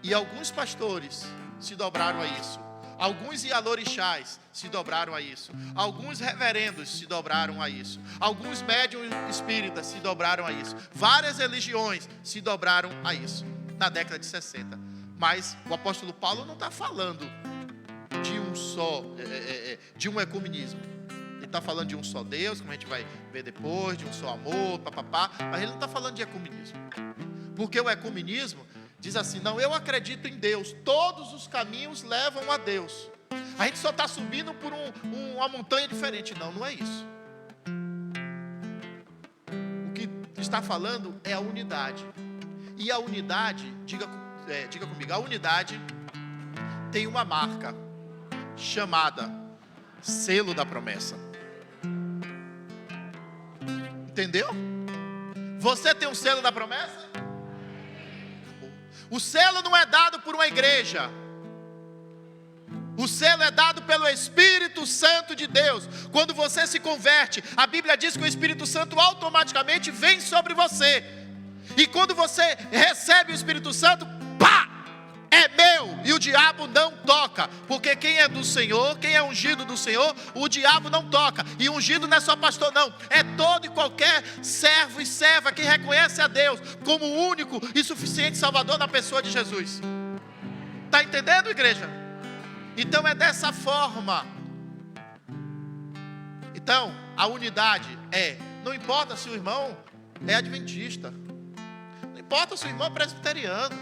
S1: E alguns pastores se dobraram a isso. Alguns ialorixás se dobraram a isso. Alguns reverendos se dobraram a isso. Alguns médiuns espíritas se dobraram a isso. Várias religiões se dobraram a isso na década de 60. Mas o apóstolo Paulo não está falando de um só, de um ecumenismo. Ele está falando de um só Deus, como a gente vai ver depois, de um só amor, papapá. Mas ele não está falando de ecumenismo. Porque o ecumenismo diz assim, não, eu acredito em Deus, todos os caminhos levam a Deus. A gente só está subindo por uma montanha diferente. Não, não é isso. O que está falando é a unidade. E a unidade, diga comigo, a unidade tem uma marca chamada selo da promessa. Entendeu? Você tem um selo da promessa? O selo não é dado por uma igreja. O selo é dado pelo Espírito Santo de Deus. Quando você se converte, a Bíblia diz que o Espírito Santo automaticamente vem sobre você. E quando você recebe o Espírito Santo, pá! É meu, e o diabo não toca. Porque quem é do Senhor, quem é ungido do Senhor, o diabo não toca. E ungido não é só pastor não, é todo e qualquer servo e serva que reconhece a Deus como o único e suficiente Salvador na pessoa de Jesus. Está entendendo, igreja? Então é dessa forma. Então a unidade não importa se o irmão é adventista, não importa se o irmão é presbiteriano,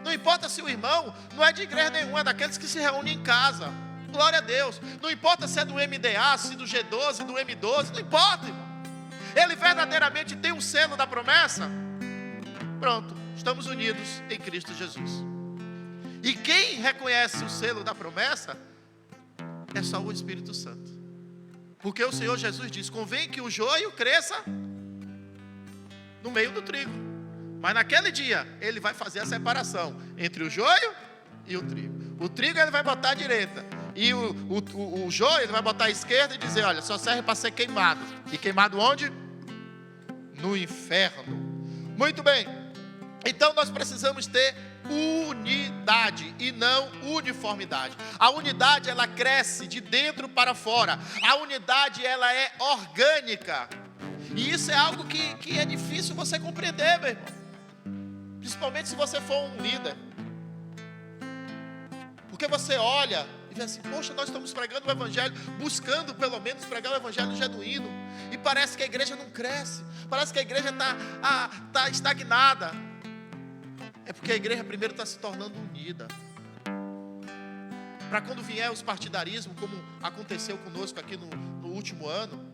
S1: não importa se o irmão não é de igreja nenhuma, é daqueles que se reúnem em casa. Glória a Deus. Não importa se é do MDA, se é do G12, do M12, não importa, irmão. Ele verdadeiramente tem um selo da promessa. Pronto, estamos unidos em Cristo Jesus. E quem reconhece o selo da promessa é só o Espírito Santo. Porque o Senhor Jesus diz, convém que o joio cresça no meio do trigo. Mas naquele dia, ele vai fazer a separação entre o joio e o trigo. O trigo ele vai botar à direita. E o joio ele vai botar à esquerda e dizer, olha, só serve para ser queimado. E queimado onde? No inferno. Muito bem. Então nós precisamos ter unidade e não uniformidade. A unidade ela cresce de dentro para fora. A unidade ela é orgânica. E isso é algo que é difícil você compreender, meu irmão. Principalmente se você for um líder. Porque você olha e vê assim, poxa, nós estamos pregando o Evangelho, buscando pelo menos pregar o Evangelho genuíno. E parece que a igreja não cresce. Parece que a igreja está estagnada. É porque a igreja primeiro está se tornando unida. Para quando vier os partidarismos, como aconteceu conosco aqui no último ano,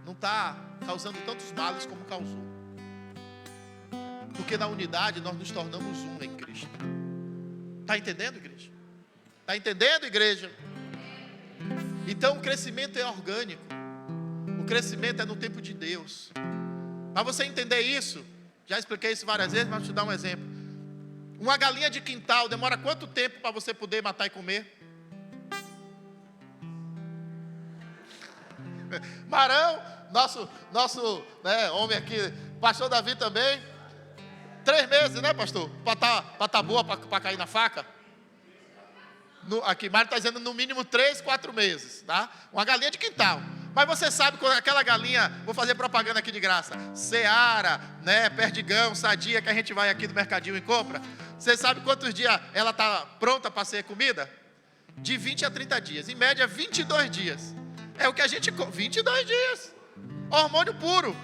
S1: não está causando tantos males como causou. Porque na unidade nós nos tornamos um em Cristo. Está entendendo, igreja? Está entendendo, igreja? Então o crescimento é orgânico. O crescimento é no tempo de Deus. Para você entender isso, já expliquei isso várias vezes, mas vou te dar um exemplo. Uma galinha de quintal demora quanto tempo para você poder matar e comer? Marão, nosso homem aqui, pastor Davi também. 3 meses, né, pastor? Para tá boa, para cair na faca. Aqui, Mário está dizendo no mínimo 3, 4 meses, tá? Uma galinha de quintal. Mas você sabe quando aquela galinha, vou fazer propaganda aqui de graça, Seara, né, Perdigão, Sadia, que a gente vai aqui do mercadinho e compra. Você sabe quantos dias ela está pronta para ser comida? De 20 a 30 dias, em média 22 dias. É o que a gente come, 22 dias. Hormônio puro.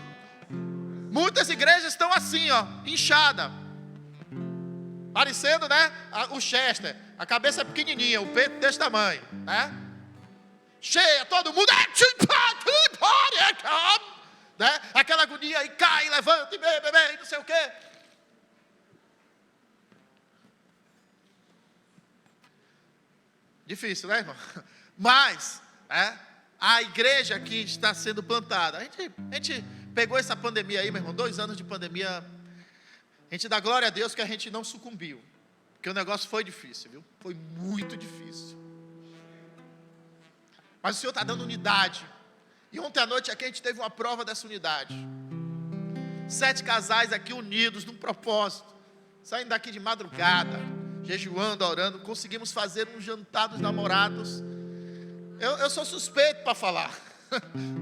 S1: Muitas igrejas estão assim, ó, inchada. Parecendo, né, o Chester. A cabeça é pequenininha, o peito desse tamanho, né? Cheia, todo mundo, né? Aquela agonia, e cai, levanta, e bebe, não sei o quê. Difícil, né, irmão? Mas, a igreja que está sendo plantada, a gente pegou essa pandemia aí, meu irmão, 2 anos de pandemia, a gente dá glória a Deus que a gente não sucumbiu, porque o negócio foi difícil, viu? Foi muito difícil. Mas o Senhor está dando unidade. E ontem à noite aqui a gente teve uma prova dessa unidade. 7 casais aqui unidos num propósito, saindo daqui de madrugada, jejuando, orando, conseguimos fazer um jantar dos namorados. Eu sou suspeito para falar,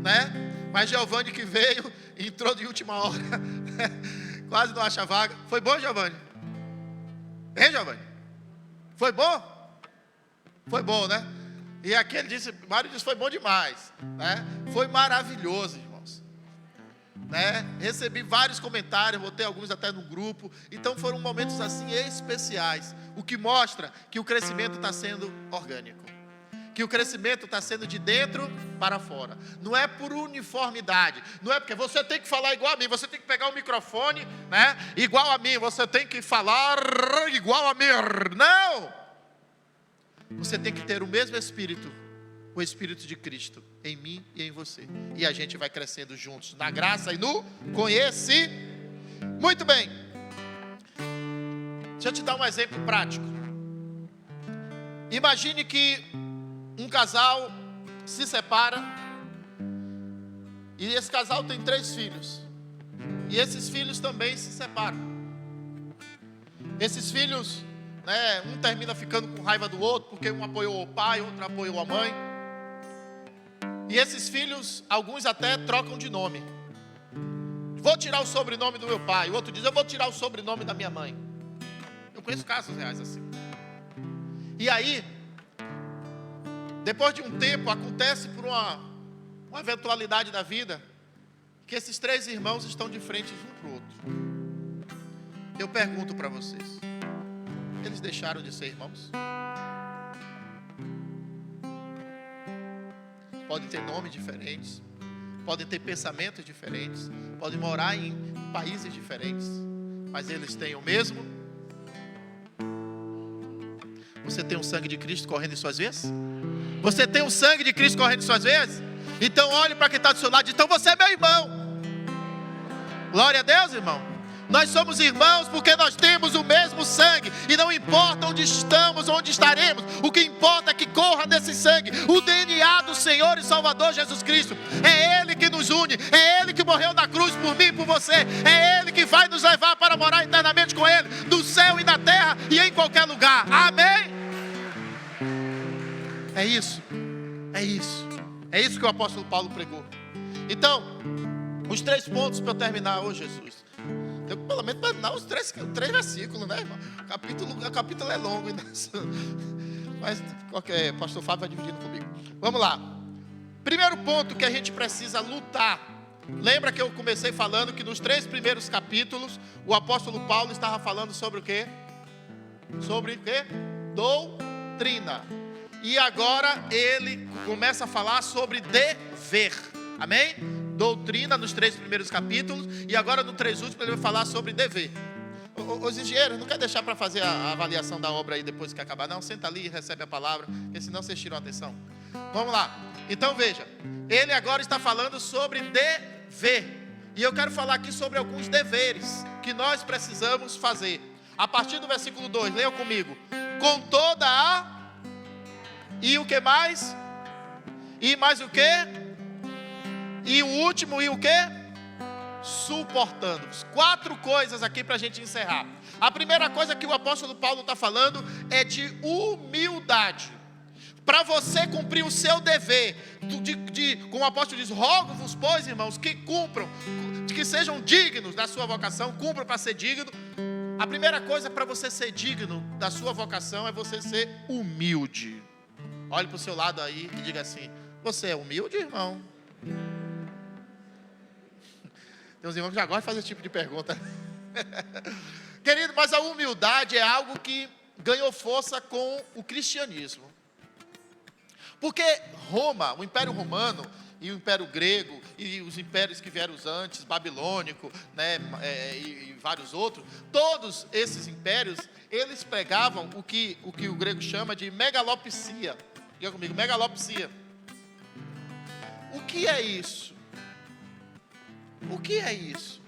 S1: né? Mas Giovanni que veio, entrou de última hora, quase não acha vaga. Foi bom, Giovanni? Hein, Giovanni? Foi bom? Foi bom, né? E aquele disse, Mário disse, foi bom demais, né? Foi maravilhoso, irmãos, né? Recebi vários comentários, botei alguns até no grupo. Então foram momentos assim especiais, o que mostra que o crescimento está sendo orgânico, que o crescimento está sendo de dentro para fora. Não é por uniformidade, não é porque você tem que falar igual a mim, você tem que pegar o microfone, né, igual a mim, você tem que falar igual a mim. Não! Você tem que ter o mesmo Espírito, o Espírito de Cristo, em mim e em você. E a gente vai crescendo juntos, na graça e no conhecimento. Muito bem. Deixa eu te dar um exemplo prático. Imagine que um casal se separa, e esse casal tem 3 filhos, e esses filhos também se separam. Esses filhos, né, um termina ficando com raiva do outro, porque um apoiou o pai, outro apoiou a mãe. E esses filhos, alguns até trocam de nome. Vou tirar o sobrenome do meu pai, o outro diz, eu vou tirar o sobrenome da minha mãe. Eu conheço casos reais assim. E aí, depois de um tempo, acontece por uma eventualidade da vida, que esses 3 irmãos estão de frente um para o outro. Eu pergunto para vocês, eles deixaram de ser irmãos? Podem ter nomes diferentes, podem ter pensamentos diferentes, podem morar em países diferentes, mas eles têm o mesmo. Você tem o sangue de Cristo correndo em suas veias? Você tem o sangue de Cristo correndo em suas veias? Então olhe para quem está do seu lado, então você é meu irmão. Glória a Deus, irmão. Nós somos irmãos porque nós temos o mesmo sangue. E não importa onde estamos, onde estaremos, o que importa é que corra desse sangue o DNA do Senhor e Salvador Jesus Cristo. É Ele que nos une, é Ele que morreu na cruz por mim e por você. É Ele que vai nos levar para morar eternamente com Ele, no céu e na terra e em qualquer lugar. Amém? É isso, é isso. É isso que o apóstolo Paulo pregou. Então, os 3 pontos para eu terminar hoje, Jesus. Eu, pelo menos para terminar os 3 versículos, né, irmão? O capítulo é longo, mas qualquer pastor Fábio vai dividindo comigo. Vamos lá. Primeiro ponto que a gente precisa lutar. Lembra que eu comecei falando que nos 3 primeiros capítulos o apóstolo Paulo estava falando sobre o quê? Sobre o quê? Doutrina. E agora ele começa a falar sobre dever. Amém? Doutrina nos 3 primeiros capítulos. E agora no 3 últimos ele vai falar sobre dever. Os engenheiros, não quer deixar para fazer a avaliação da obra aí depois que acabar, não? Senta ali e recebe a palavra, porque senão vocês tiram a atenção. Vamos lá. Então veja, ele agora está falando sobre dever. E eu quero falar aqui sobre alguns deveres que nós precisamos fazer. A partir do versículo 2, leiam comigo. Com toda a... E o que mais? E mais o que? E o último, e o que? Suportando-vos. 4 coisas aqui para a gente encerrar. A primeira coisa que o apóstolo Paulo está falando é de humildade. Para você cumprir o seu dever, como o apóstolo diz, rogo-vos, pois, irmãos, que cumpram, que sejam dignos da sua vocação, cumpram para ser digno. A primeira coisa para você ser digno da sua vocação é você ser humilde. Olhe para o seu lado aí e diga assim: você é humilde, irmão? Tem uns irmãos que já gostam de fazer esse tipo de pergunta. Querido, mas a humildade é algo que ganhou força com o cristianismo. Porque Roma, o Império Romano e o Império Grego e os impérios que vieram antes, babilônico, né, e vários outros, todos esses impérios, eles pregavam o que o grego chama de megalopsia. Diga comigo, megalopsia. O que é isso? O que é isso?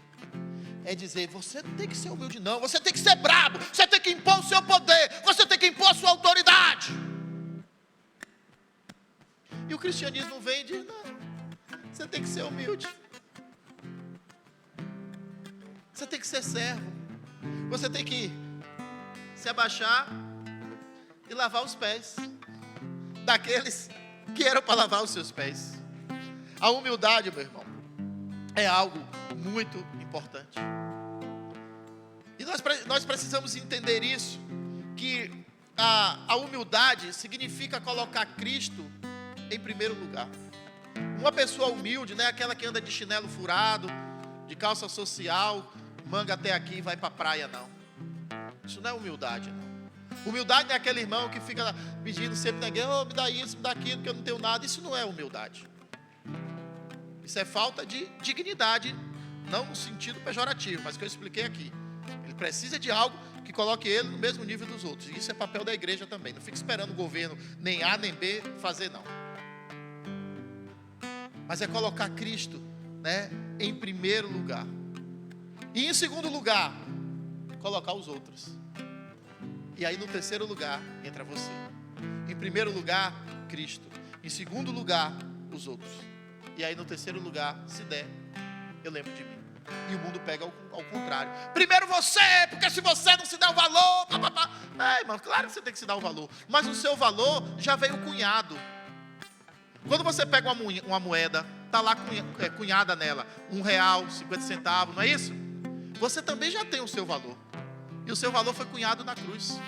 S1: É dizer, você não tem que ser humilde não, você tem que ser brabo, você tem que impor o seu poder, você tem que impor a sua autoridade. E o cristianismo vem e diz, não, você tem que ser humilde. Você tem que ser servo. Você tem que se abaixar e lavar os pés daqueles que eram para lavar os seus pés. A humildade, meu irmão, é algo muito importante. E nós precisamos entender isso, que a humildade significa colocar Cristo em primeiro lugar. Uma pessoa humilde não é aquela que anda de chinelo furado, de calça social, manga até aqui e vai para a praia, não. Isso não é humildade, não. Humildade não é aquele irmão que fica pedindo sempre na igreja, oh, me dá isso, me dá aquilo, que eu não tenho nada. Isso não é humildade. Isso é falta de dignidade, não no sentido pejorativo, mas que eu expliquei aqui. Ele precisa de algo que coloque ele no mesmo nível dos outros. E isso é papel da igreja também. Não fica esperando o governo, nem A nem B, fazer, não. Mas é colocar Cristo, né, em primeiro lugar. E em segundo lugar, colocar os outros. E aí no terceiro lugar, entra você. Em primeiro lugar, Cristo. Em segundo lugar, os outros. E aí no terceiro lugar, se der, eu lembro de mim. E o mundo pega ao contrário. Primeiro você, porque se você não se dá o valor, irmão, claro que você tem que se dar o valor. Mas o seu valor já veio cunhado. Quando você pega uma moeda, está lá cunhada nela, R$1, 50 centavos, não é isso? Você também já tem o seu valor. E o seu valor foi cunhado na cruz.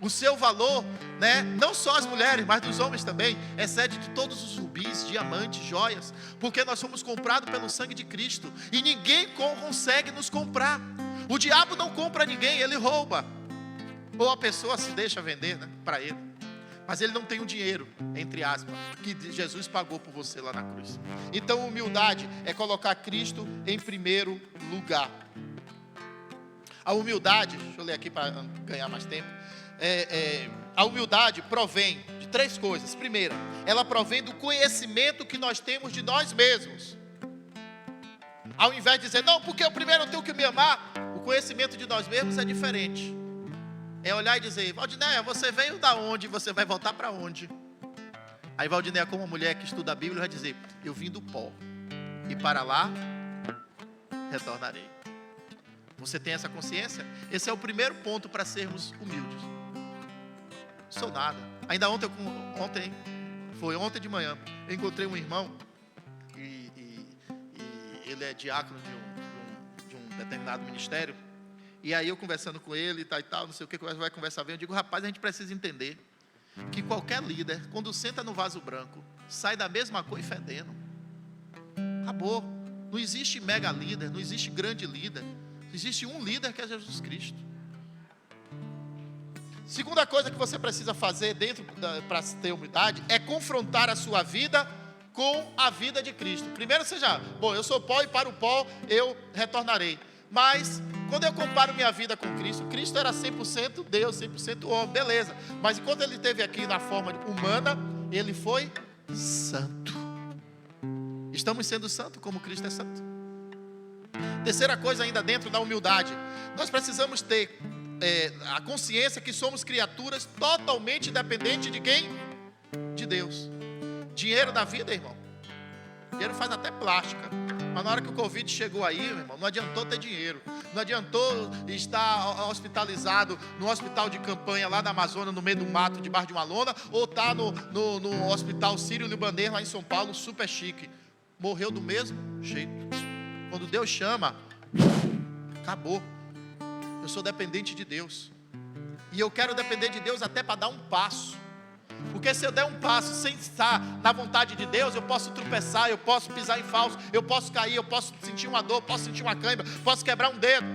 S1: O seu valor, né, não só as mulheres, mas dos homens também, excede de todos os rubis, diamantes, joias, porque nós fomos comprados pelo sangue de Cristo. E ninguém consegue nos comprar. O diabo não compra ninguém, ele rouba. Ou a pessoa se deixa vender, né, para ele. Mas ele não tem o dinheiro, entre aspas, que Jesus pagou por você lá na cruz. Então humildade é colocar Cristo em primeiro lugar. A humildade, deixa eu ler aqui para ganhar mais tempo. A humildade provém de três coisas. Primeira, ela provém do conhecimento que nós temos de nós mesmos. Ao invés de dizer, não, porque eu primeiro tenho que me amar, o conhecimento de nós mesmos é diferente. É olhar e dizer, Valdinéia, você veio da onde? Você vai voltar para onde? Aí Valdinéia, como mulher que estuda a Bíblia, vai dizer, eu vim do pó, e para lá retornarei. Você tem essa consciência? Esse é o primeiro ponto para sermos humildes. Não sou nada. Ainda ontem de manhã, eu encontrei um irmão, e ele é diácono de um determinado ministério. E aí eu conversando com ele e tal, não sei o que, vai conversar bem. Eu digo, rapaz, a gente precisa entender que qualquer líder, quando senta no vaso branco, sai da mesma cor e fedendo. Acabou. Não existe mega líder, não existe grande líder. Existe um líder que é Jesus Cristo. Segunda coisa que você precisa fazer para ter humildade é confrontar a sua vida com a vida de Cristo. Primeiro eu sou pó e para o pó eu retornarei. Mas quando eu comparo minha vida com Cristo, Cristo era 100% Deus, 100% homem, beleza. Mas enquanto ele esteve aqui na forma humana, ele foi santo. Estamos sendo santos como Cristo é santo. Terceira coisa ainda dentro da humildade, nós precisamos ter a consciência que somos criaturas totalmente dependentes de quem? De Deus. Dinheiro da vida, irmão. Dinheiro faz até plástica. Mas na hora que o Covid chegou aí, meu irmão, não adiantou ter dinheiro. Não adiantou estar hospitalizado no hospital de campanha lá na Amazônia, no meio do mato, debaixo de uma lona, ou estar no hospital Sírio-Libanês lá em São Paulo, super chique. Morreu do mesmo jeito. Quando Deus chama, acabou. Eu sou dependente de Deus. E eu quero depender de Deus até para dar um passo. Porque se eu der um passo sem estar na vontade de Deus, eu posso tropeçar, eu posso pisar em falso, eu posso cair, eu posso sentir uma dor, posso sentir uma cãibra, posso quebrar um dedo.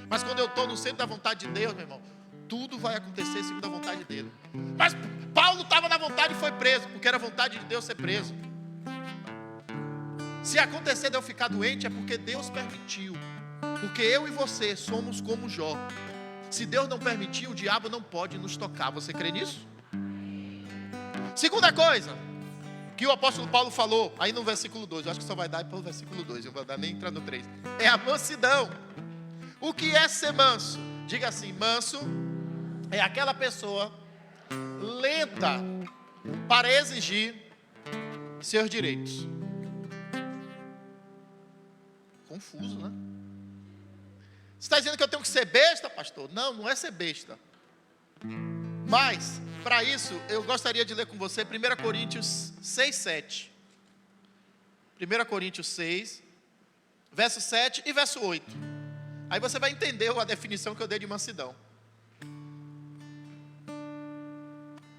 S1: Mas quando eu estou no centro da vontade de Deus, meu irmão, tudo vai acontecer segundo a vontade dele. Mas Paulo estava na vontade e foi preso, porque era vontade de Deus ser preso. Se acontecer de eu ficar doente, é porque Deus permitiu. Porque eu e você somos como Jó. Se Deus não permitir, o diabo não pode nos tocar. Você crê nisso? Segunda coisa, que o apóstolo Paulo falou, aí no versículo 2, eu acho que só vai dar para o versículo 2, eu não vou dar nem entrar no 3. É a mansidão. O que é ser manso? Diga assim: manso é aquela pessoa lenta para exigir seus direitos. Confuso, né? Você está dizendo que eu tenho que ser besta, pastor? Não, não é ser besta. Mas, para isso, eu gostaria de ler com você 1 Coríntios 6, 7. 1 Coríntios 6, verso 7 e verso 8. Aí você vai entender a definição que eu dei de mansidão.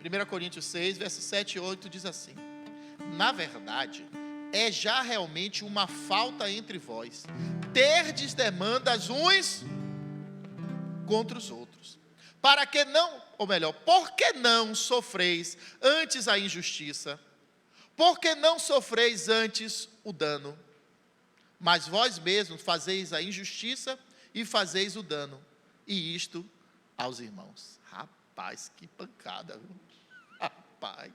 S1: 1 Coríntios 6, verso 7 e 8 diz assim: na verdade, é já realmente uma falta entre vós terdes demandas uns contra os outros, para que não, ou melhor, por que não sofreis antes a injustiça? Por que não sofreis antes o dano? Mas vós mesmos fazeis a injustiça e fazeis o dano, e isto aos irmãos. Rapaz, que pancada, viu? Rapaz,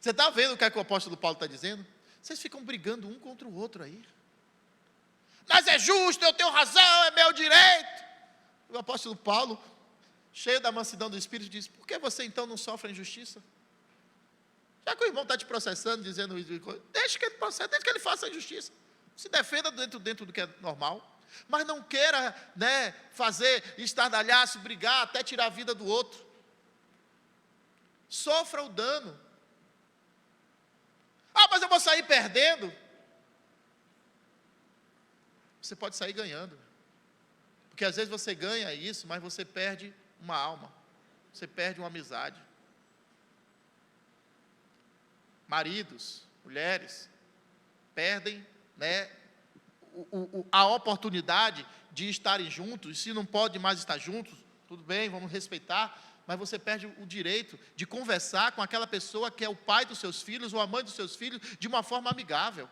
S1: você está vendo o que é que o apóstolo Paulo está dizendo? Vocês ficam brigando um contra o outro aí. Mas é justo, eu tenho razão, é meu direito. O apóstolo Paulo, cheio da mansidão do Espírito, diz: por que você então não sofre a injustiça? Já que o irmão está te processando, dizendo isso, deixa que ele processe, deixa que ele faça a injustiça. Se defenda dentro do que é normal. Mas não queira, fazer estardalhaço, brigar, até tirar a vida do outro. Sofra o dano. Ah, mas eu vou sair perdendo. Você pode sair ganhando. Porque às vezes você ganha isso, mas você perde uma alma. Você perde uma amizade. Maridos, mulheres, perdem, a oportunidade de estarem juntos. Se não pode mais estar juntos, tudo bem, vamos respeitar. Mas você perde o direito de conversar com aquela pessoa que é o pai dos seus filhos ou a mãe dos seus filhos de uma forma amigável.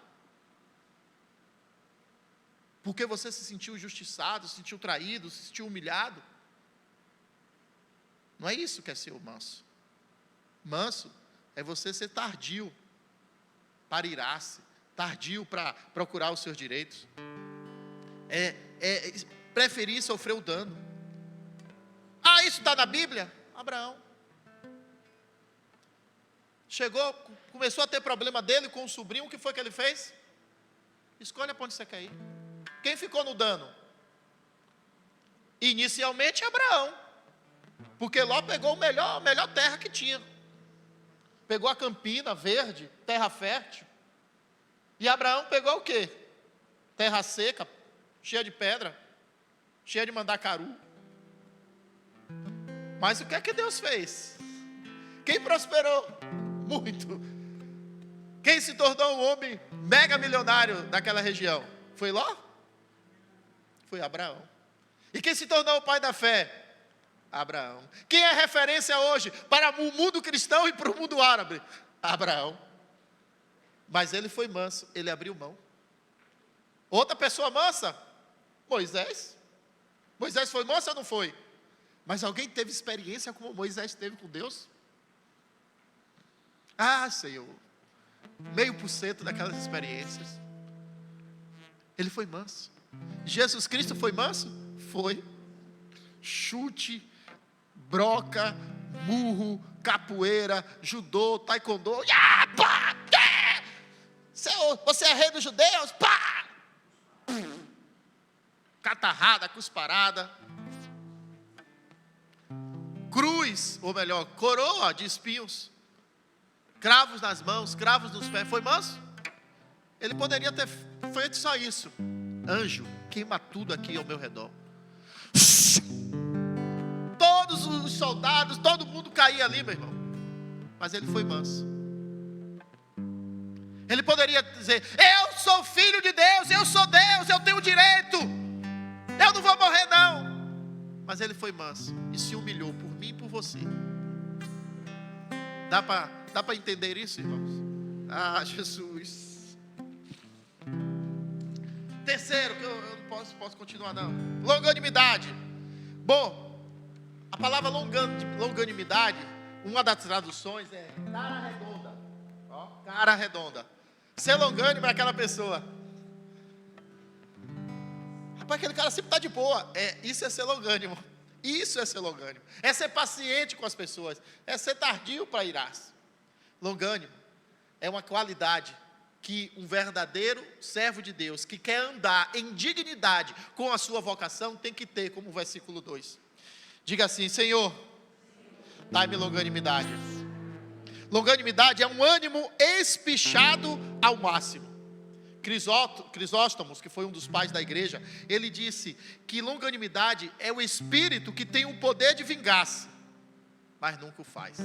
S1: Porque você se sentiu injustiçado, se sentiu traído, se sentiu humilhado. Não é isso que é ser o manso. Manso é você ser tardio para irar-se, tardio para procurar os seus direitos. É preferir sofrer o dano. Ah, isso está na Bíblia? Abraão chegou, começou a ter problema dele com o sobrinho. O que foi que ele fez? Escolha para onde você quer ir. Quem ficou no dano? Inicialmente Abraão, porque Ló pegou a melhor terra que tinha. Pegou a campina verde, terra fértil. E Abraão pegou o quê? Terra seca, cheia de pedra, cheia de mandacaru. Mas o que é que Deus fez? Quem prosperou? Muito. Quem se tornou um homem mega milionário daquela região? Foi Ló? Foi Abraão. E quem se tornou o pai da fé? Abraão. Quem é referência hoje para o mundo cristão e para o mundo árabe? Abraão. Mas ele foi manso, ele abriu mão. Outra pessoa mansa? Moisés. Moisés foi manso ou não foi? Mas alguém teve experiência como Moisés teve com Deus? Ah, Senhor, 0,5% daquelas experiências. Ele foi manso. Jesus Cristo foi manso? Foi. Chute, broca, murro, capoeira, judô, taekwondo. Você é rei dos judeus? Pá! Catarrada, cusparada. Cruz, ou melhor, coroa de espinhos. Cravos nas mãos, cravos nos pés. Foi manso? Ele poderia ter feito só isso. Anjo, queima tudo aqui ao meu redor. Todos os soldados, todo mundo caía ali, meu irmão. Mas ele foi manso. Ele poderia dizer: eu sou filho de Deus, eu sou Deus, eu tenho direito, eu não vou morrer não. Mas ele foi manso e se humilhou por mim e por você. Dá para entender isso, irmãos? Ah, Jesus. Terceiro, que eu não posso continuar não. Longanimidade. Bom, a palavra longanimidade, uma das traduções é tara redonda. Ó. cara redonda. Ser longânimo é aquela pessoa. Rapaz, aquele cara sempre está de boa. Isso é ser longânimo. Isso é ser longânimo. É ser paciente com as pessoas. É ser tardio para irar-se. Longânimo é uma qualidade que um verdadeiro servo de Deus, que quer andar em dignidade com a sua vocação, tem que ter, como o versículo 2. Diga assim: Senhor, dai-me longanimidade. Longanimidade é um ânimo espichado ao máximo. Crisóstomo, que foi um dos pais da igreja, ele disse que longanimidade é o espírito que tem o poder de vingar-se, mas nunca o faz.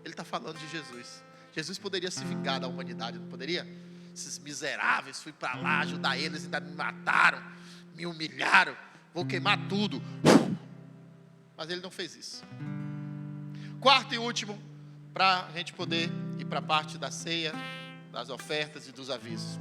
S1: Ele está falando de Jesus. Jesus poderia se vingar da humanidade, não poderia? Esses miseráveis, fui para lá ajudar eles, ainda me mataram, me humilharam, vou queimar tudo. Mas ele não fez isso. Quarto e último, para a gente poder ir para a parte da ceia, das ofertas e dos avisos.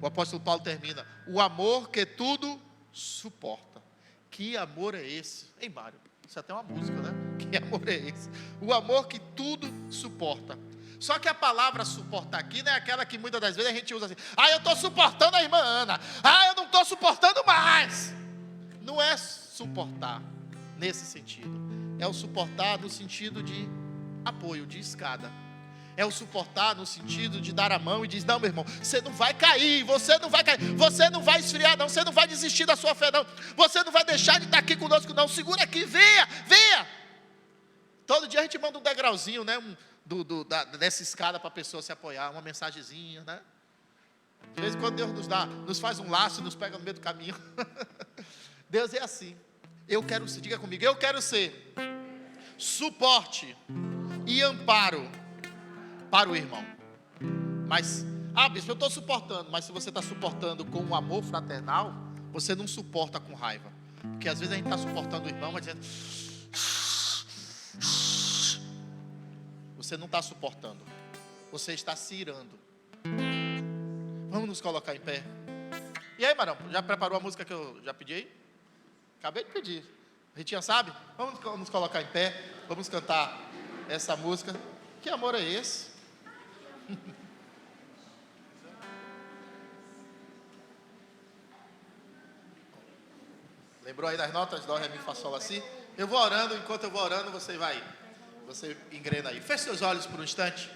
S1: O apóstolo Paulo termina: o amor que tudo suporta. Que amor é esse? Hein, Mário? Isso é até uma música, né? Que amor é esse? O amor que tudo suporta. Só que a palavra suportar aqui não é aquela que muitas das vezes a gente usa assim: eu estou suportando a irmã Ana, eu não estou suportando mais. Não é suportar nesse sentido. É o suportar no sentido de apoio, de escada. É o suportar no sentido de dar a mão e dizer: não, meu irmão, você não vai cair, você não vai cair, você não vai esfriar não, você não vai desistir da sua fé não, você não vai deixar de estar aqui conosco não, segura aqui, venha. Todo dia a gente manda um degrauzinho, né, dessa escada para a pessoa se apoiar, uma mensagenzinha, né? De vez em quando Deus nos faz um laço e nos pega no meio do caminho. Deus é assim. Diga comigo, eu quero ser suporte e amparo para o irmão. Mas, bispo, eu estou suportando. Mas se você está suportando com um amor fraternal, você não suporta com raiva. Porque às vezes a gente está suportando o irmão, mas dizendo: você não está suportando, você está se irando. Vamos nos colocar em pé. E aí, Marão, já preparou a música que eu já pedi aí? Acabei de pedir. Ritinha sabe? Vamos nos colocar em pé. Vamos cantar essa música. Que amor é esse? Lembrou aí das notas? Dó, ré, mi, fá, sol, lá, si? Eu vou orando, enquanto eu vou orando, você engrena aí. Feche seus olhos por um instante.